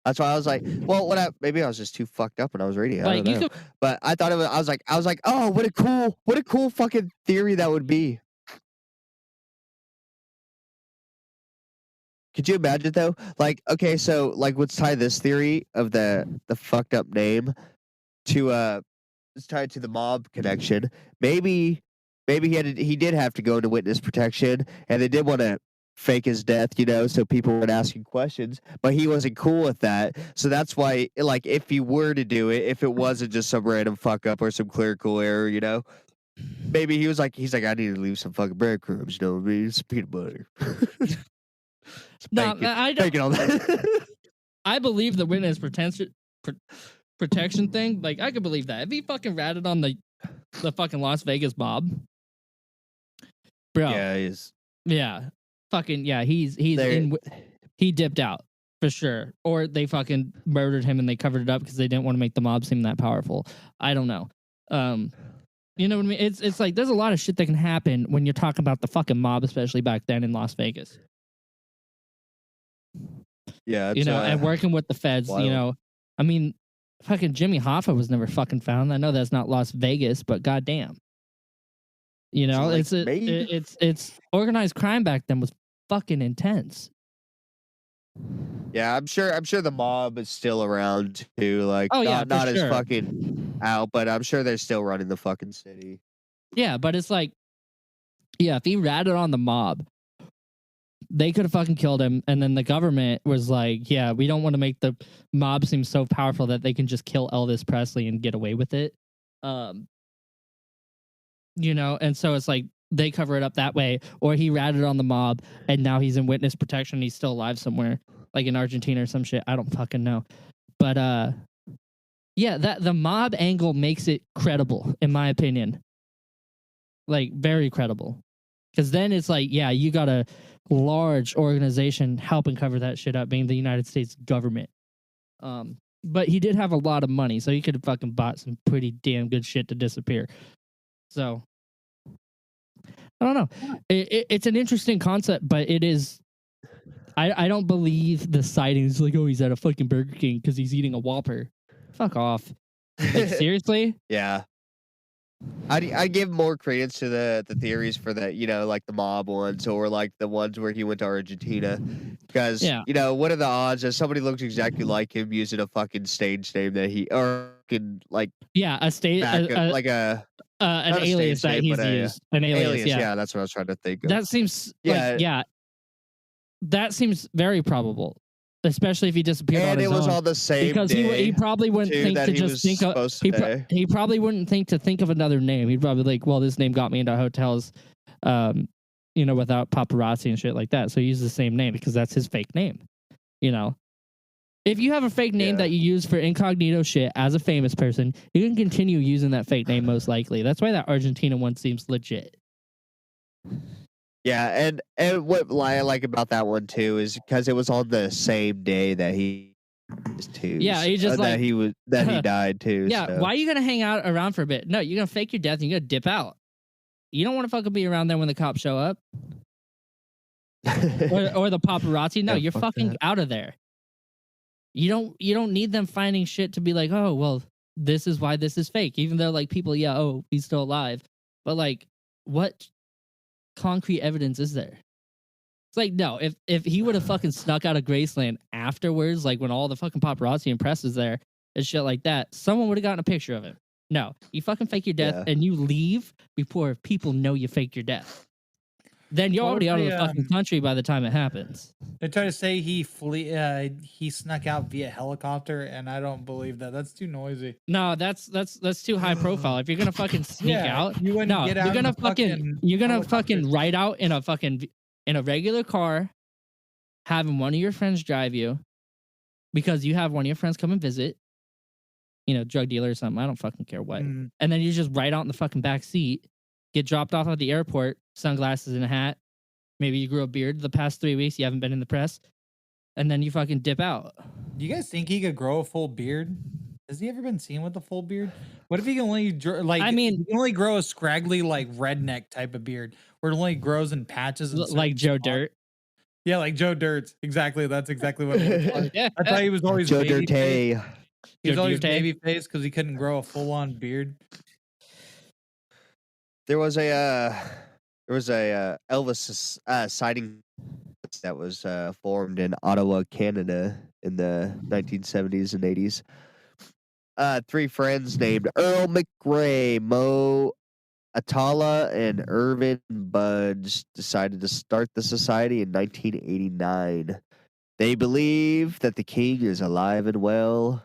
That's why I was like, well, maybe I was just too fucked up when I was reading it. I don't know. But I thought it was. I was like, oh, what a cool fucking theory that would be. Could you imagine though? Like, okay, so like, let's tie this theory of the fucked up name to let's tie it to the mob connection. Maybe he did have to go into witness protection, and they did want to fake his death, so people weren't asking questions, but he wasn't cool with that. So that's why, like, if he were to do it, if it wasn't just some random fuck up or some clerical error, maybe he's like, I need to leave some fucking breadcrumbs, maybe some peanut butter. No, I don't. Bacon on that. I believe the witness protection thing. Like, I could believe that if he fucking ratted on the fucking Las Vegas mob, bro. Yeah, fucking yeah. He dipped out for sure, or they fucking murdered him and they covered it up because they didn't want to make the mob seem that powerful. I don't know. You know what I mean? It's like there's a lot of shit that can happen when you're talking about the fucking mob, especially back then in Las Vegas. Yeah, You know, and working with the feds. wild. You know, I mean, fucking Jimmy Hoffa was never fucking found. I know that's not Las Vegas, but goddamn. You know, like it's Maine? it's organized crime back then was fucking intense. Yeah, I'm sure the mob is still around too. Like, Oh, yeah, not for as sure. fucking out, but I'm sure they're still running the fucking city. Yeah, but it's like, yeah, if he ratted on the mob, they could have fucking killed him, and then the government was like, yeah, we don't want to make the mob seem so powerful that they can just kill Elvis Presley and get away with it. You know, and so it's like they cover it up that way, or he ratted on the mob and now he's in witness protection, he's still alive somewhere, like in Argentina or some shit. I don't fucking know. But yeah, that the mob angle makes it credible, in my opinion. Like, very credible. Because then it's like, yeah, you got a large organization helping cover that shit up, being the United States government. But he did have a lot of money, so he could have fucking bought some pretty damn good shit to disappear. So, I don't know. It's an interesting concept, but it is. I don't believe the sightings like, oh, he's at a fucking Burger King because he's eating a Whopper. Fuck off. Like, seriously? Yeah. I give more credence to the theories for the, you know, like the mob ones, or like the ones where he went to Argentina, because Yeah. you know, what are the odds that somebody looks exactly like him using a fucking stage name that he, or can like Yeah, a state, like an not a alias stage that name, he's but a used. An alias, yeah. yeah, that's what I was trying to think of. That seems Yeah. like, yeah. That seems very probable, especially if he disappeared on and his it was own. on the same Because day, he probably wouldn't too, think that to he just was think of supposed to stay. he probably wouldn't think of another name. He'd probably like, well, this name got me into hotels, you know, without paparazzi and shit like that. So he used the same name because that's his fake name. You know, if you have a fake name Yeah. that you use for incognito shit as a famous person, you can continue using that fake name most likely. That's why that Argentina one seems legit. Yeah, and what I like about that one too is because it was on the same day that he was too. Yeah, he just like that he died too. Yeah, so. why are you gonna hang out around for a bit? No, you're gonna fake your death and you're gonna dip out. You don't want to fucking be around there when the cops show up or the paparazzi. No, Yeah, you're fuck fucking that. out of there. You don't need them finding shit to be like, oh well, this is why this is fake. Even though like people, yeah, oh, he's still alive, but like, what concrete evidence is there? It's like, no, if he would have fucking snuck out of Graceland afterwards, like when all the fucking paparazzi and press is there and shit like that, someone would have gotten a picture of him. No, you fucking fake your death Yeah. and you leave before people know you faked your death. Then you're What already if out of they, the fucking country by the time it happens. They try to say he snuck out via helicopter, and I don't believe that. That's too noisy. No, that's too high profile. If you're gonna fucking sneak Yeah, out, you wouldn't no, get out you're in gonna a fucking fucking you're gonna helicopter. fucking ride out in a regular car, having one of your friends drive you, because you have one of your friends come and visit, you know, drug dealer or something. I don't fucking care what. Mhm. And then you just ride out in the fucking back seat, get dropped off at the airport, sunglasses and a hat. Maybe you grew a beard the past 3 weeks. You haven't been in the press, and then you fucking dip out. Do you guys think he could grow a full beard? Has he ever been seen with a full beard? What if he can only I mean- he can only grow a scraggly like redneck type of beard, where it only grows in patches and Like Joe certain spots? Dirt. Yeah, like Joe Dirt's. Exactly. That's exactly what it looks like. Yeah. I thought he was always Joe baby face. Dirte. He was Joe always Dirte. baby face because he couldn't grow a full on beard. There was a Elvis sighting that was formed in Ottawa, Canada, in the 1970s and 80s. Three friends named Earl McRae, Mo Atala, and Irvin Budge decided to start the society in 1989. They believe that the king is alive and well,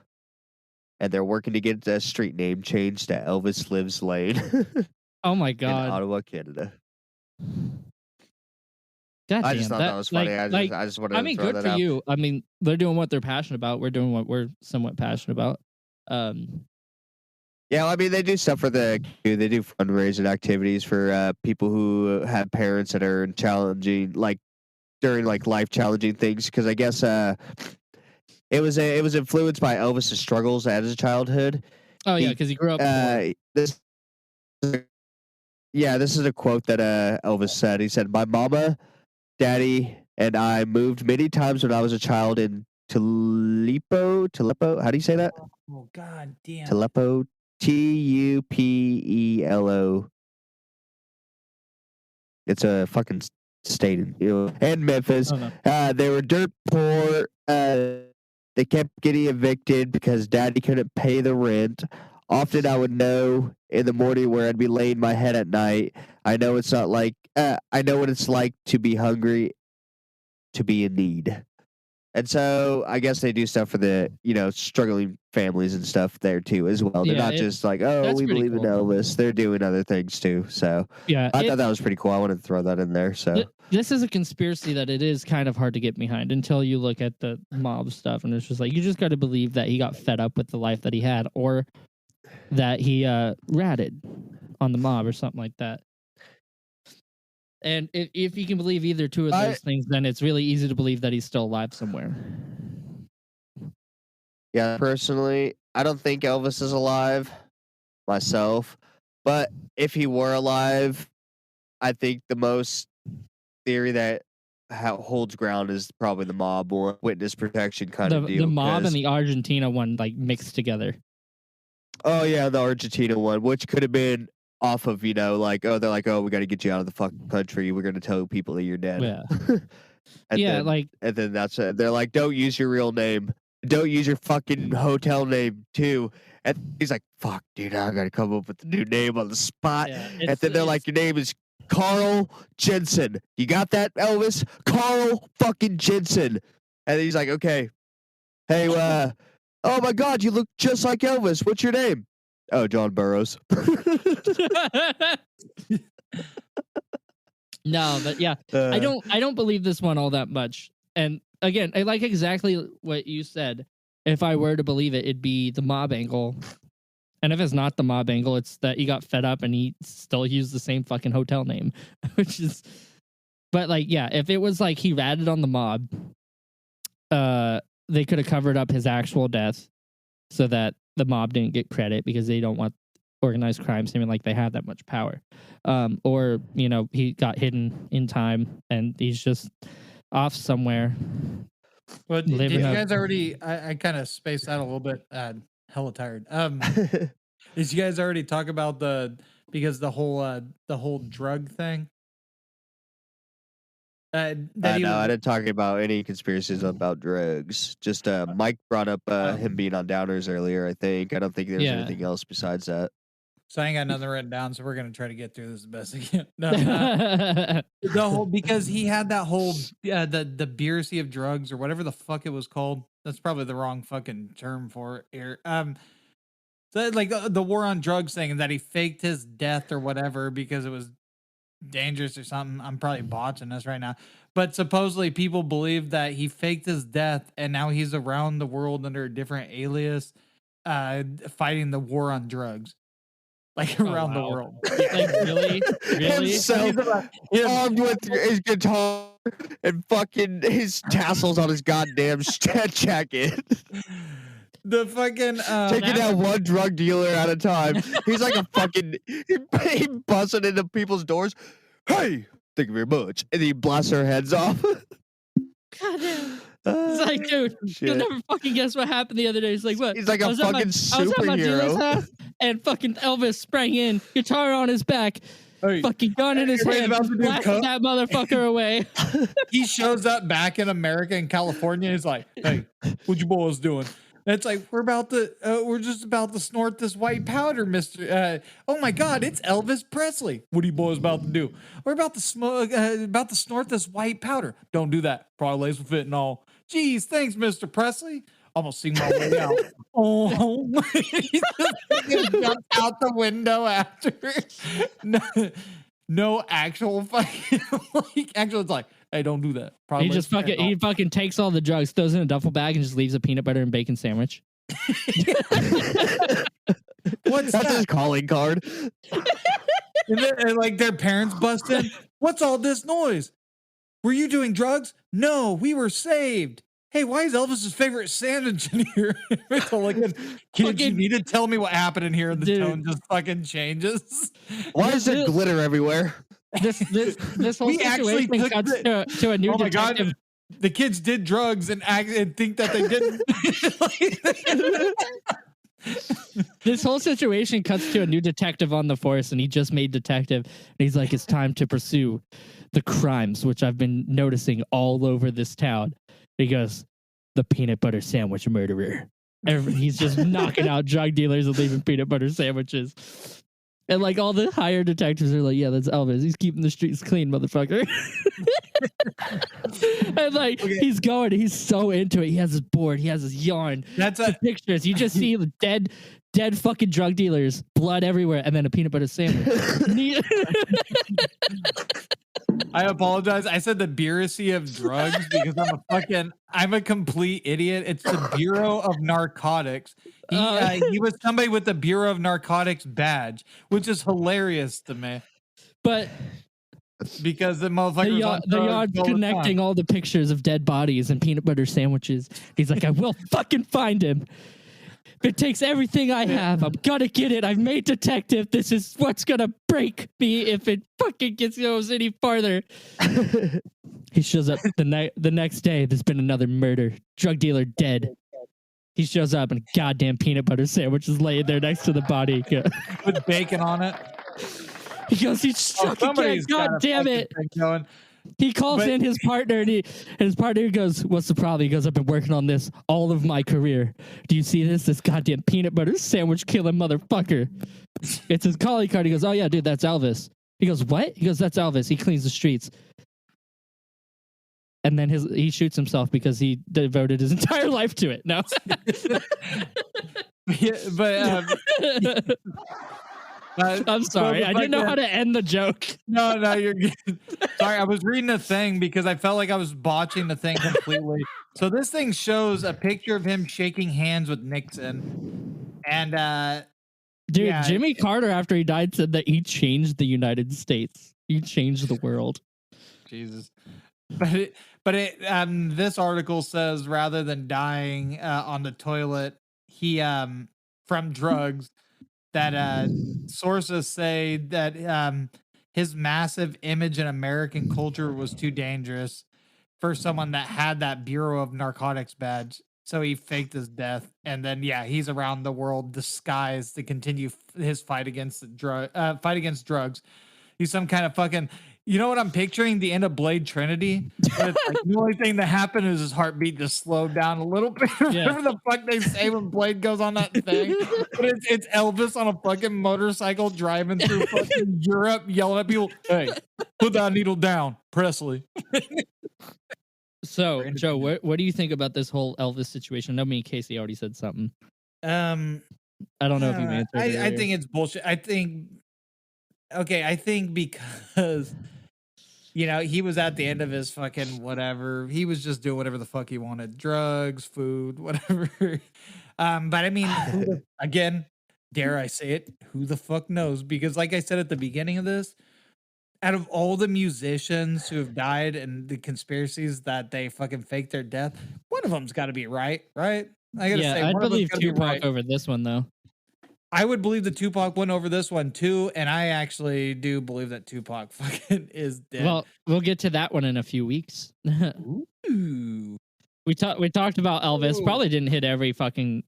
and they're working to get the street name changed to Elvis Lives Lane Oh my in god. Ottawa, Canada. God I damn, just thought that was funny. I just wanted to throw good that for out. you. I mean, they're doing what they're passionate about. We're doing what we're somewhat passionate about. Yeah, I mean, they do stuff for they do fundraising activities for people who have parents that are in challenging, like during like life challenging things. Because I guess it was influenced by Elvis's struggles as a childhood. Oh yeah, He- because he grew up poor. This Yeah, this is a quote that Elvis said. He said, "My mama, daddy, and I moved many times when I was a child in Tupelo. How do you say that? Oh god damn. Tupelo, Tupelo. It's a fucking state and Memphis. Oh, no. They were dirt poor. They kept getting evicted because daddy couldn't pay the rent. Often I would know in the morning where I'd be laying my head at night. I know it's not like I know what it's like to be hungry, to be in need. And so I guess they do stuff for the, struggling families and stuff there too as well. They're Yeah, not just like, oh, that's we pretty believe in cool. Elvis. They're doing other things too. So Yeah, I thought that was pretty cool. I wanted to throw that in there. So this is a conspiracy that it is kind of hard to get behind until you look at the mob stuff, and it's just like you just got to believe that he got fed up with the life that he had, or that he ratted on the mob or something like that. And if you can believe either two of those things, then it's really easy to believe that he's still alive somewhere. yeah, personally, I don't think Elvis is alive myself, but if he were alive, I think the most theory that holds ground is probably the mob or witness protection kind of deal. The mob 'cause- and the Argentina one like mixed together. Oh yeah, the Argentina one, which could have been off of, they're like, oh, we got to get you out of the fucking country. We're going to tell people that you're dead. Yeah. and Yeah, then, and then that's it. They're like, don't use your real name. Don't use your fucking hotel name too. And he's like, fuck, dude, I got to come up with a new name on the spot. Yeah, and then they're like, your name is Carl Jensen. You got that, Elvis? Carl fucking Jensen. And he's like, okay. Hey, oh my God, you look just like Elvis. What's your name? Oh, John Burroughs. No, but yeah, I don't believe this one all that much. And again, I like exactly what you said. If I were to believe it, it'd be the mob angle. And if it's not the mob angle, it's that he got fed up and he still used the same fucking hotel name, which is. But like, yeah, if it was like he ratted on the mob, they could have covered up his actual death so that the mob didn't get credit because they don't want organized crime seeming like they have that much power. Or, he got hidden in time and he's just off somewhere. But did you guys already, I kind of spaced out a little bit, hella tired. Did you guys already talk about the whole drug thing? No, I didn't talk about any conspiracies about drugs. Just Mike brought up him being on downers earlier, I think. I don't think there's anything else besides that. So I ain't got nothing written down, so we're gonna try to get through this the best I can. No, the whole, because he had that whole the beeracy of drugs or whatever the fuck it was called. That's probably the wrong fucking term for it. So like the war on drugs thing, and that he faked his death or whatever because it was dangerous or something. I'm probably botching this right now, but supposedly people believe that he faked his death and now he's around the world under a different alias, fighting the war on drugs, like around the world. Like really? Himself armed with his guitar and fucking his tassels on his goddamn jacket. The fucking taking out one drug dealer at a time. He's like a fucking he busting into people's doors. Hey, thank you very much, and he blasts their heads off. Goddamn. It's like, dude, you'll never fucking guess what happened the other day. He's like, what? He's like a fucking superhero. I was at my dealer's house, and fucking Elvis sprang in, guitar on his back, fucking gun in his hand, blasted that motherfucker away. He shows up back in America, in California. He's like, hey, what you boys doing? And it's like, we're just about to snort this white powder, Mr. Oh my God, it's Elvis Presley. What are you boys about to do? We're about to snort this white powder. Don't do that. Probably laced with fentanyl. Geez, thanks, Mr. Presley. Almost seen my way out. Oh, he just jumped out the window after. No actual fucking it's like, hey, don't do that. Probably he fucking takes all the drugs, throws it in a duffel bag, and just leaves a peanut butter and bacon sandwich. That's his calling card. and like their parents bust in. What's all this noise? Were you doing drugs? No, we were saved. hey, why is Elvis's favorite sandwich in here? So like, kids, you need to tell me what happened in here, and the tone just fucking changes. Why is there glitter everywhere? This whole We actually situation took cuts to a new Oh my detective. god, the kids did drugs and think that they didn't. This whole situation cuts to a new detective on the force, and he just made detective. And he's like, it's time to pursue the crimes, which I've been noticing all over this town. He goes, the peanut butter sandwich murderer. He's just knocking out drug dealers and leaving peanut butter sandwiches. And like all the higher detectives are like, yeah, that's Elvis. He's keeping the streets clean, motherfucker. And like he's so into it. He has his board, he has his yarn. That's the pictures. You just see the dead fucking drug dealers, blood everywhere, and then a peanut butter sandwich. I apologize. I said the Bureaucracy of Drugs because I'm a complete idiot. It's the Bureau of Narcotics. He was somebody with the Bureau of Narcotics badge, which is hilarious to me. But because the motherfucker the yard's connecting all the pictures of dead bodies and peanut butter sandwiches. He's like, I will fucking find him. If it takes everything I have, I'm gonna get it. I've made detective. This is what's gonna break me if it fucking goes any farther. He shows up the next day. There's been another murder. Drug dealer dead. He shows up and a goddamn peanut butter sandwich is laying there next to the body. With bacon on it. He goes, he's struck again. God damn it. He calls in his partner, and his partner goes, what's the problem? He goes, I've been working on this all of my career. Do you see this? This goddamn peanut butter sandwich killing motherfucker. It's his calling card. He goes, oh yeah, dude, that's Elvis. He goes, what? He goes, that's Elvis. He cleans the streets. And then he shoots himself because he devoted his entire life to it. No. Yeah, but I'm sorry. I didn't know how to end the joke. No, you're good. Sorry, I was reading a thing because I felt like I was botching the thing completely. So this thing shows a picture of him shaking hands with Nixon. And dude, yeah. Jimmy Carter, after he died, said that he changed the United States. He changed the world. Jesus. But this article says rather than dying on the toilet, he from drugs, that sources say that his massive image in American culture was too dangerous for someone that had that Bureau of Narcotics badge. So he faked his death, and then he's around the world disguised to continue his fight against drugs. He's some kind of fucking. You know what I'm picturing? The end of Blade Trinity. But it's like the only thing that happened is his heartbeat just slowed down a little bit. Whatever the fuck they say when Blade goes on that thing. But it's Elvis on a fucking motorcycle driving through fucking Europe, yelling at people, "Hey, put that needle down, Presley." So, Joe, what do you think about this whole Elvis situation? I know me and Casey already said something. I don't know if you answered. I think it's bullshit. I think because he was at the end of his fucking whatever. He was just doing whatever the fuck he wanted. Drugs, food, whatever. But I mean, again, dare I say it, who the fuck knows? Because like I said at the beginning of this, out of all the musicians who have died and the conspiracies that they fucking faked their death, one of them's got to be right? I gotta say, I'd believe Tupac over this one, though. I would believe the Tupac one over this one too, and I actually do believe that Tupac fucking is dead. Well, we'll get to that one in a few weeks. Ooh. We talked about Elvis. Ooh. Probably didn't hit every fucking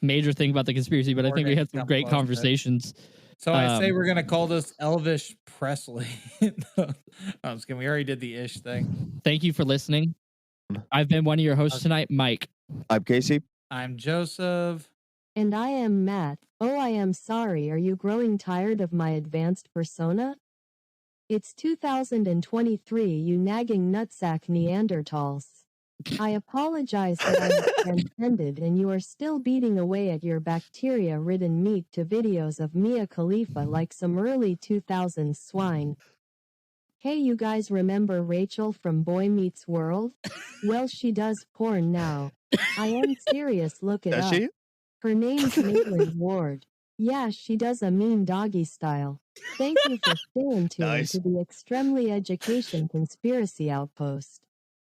major thing about the conspiracy, but I think we had some great conversations. So I say we're gonna call this Elvis Presley. No, I'm just kidding. We already did the ish thing. Thank you for listening. I've been one of your hosts tonight, Mike. I'm Casey. I'm Joseph. And I am Matt. Oh, I am sorry. Are you growing tired of my advanced persona? It's 2023, you nagging nutsack Neanderthals. I apologize that I have transcended and you are still beating away at your bacteria-ridden meat to videos of Mia Khalifa like some early 2000s swine. Hey, you guys remember Rachel from Boy Meets World? Well, she does porn now. I am serious, look it up. Does she? Her name's Maitland Ward. Yeah, she does a mean doggy style. Thank you for staying tuned to the Extremely Education Conspiracy Outpost.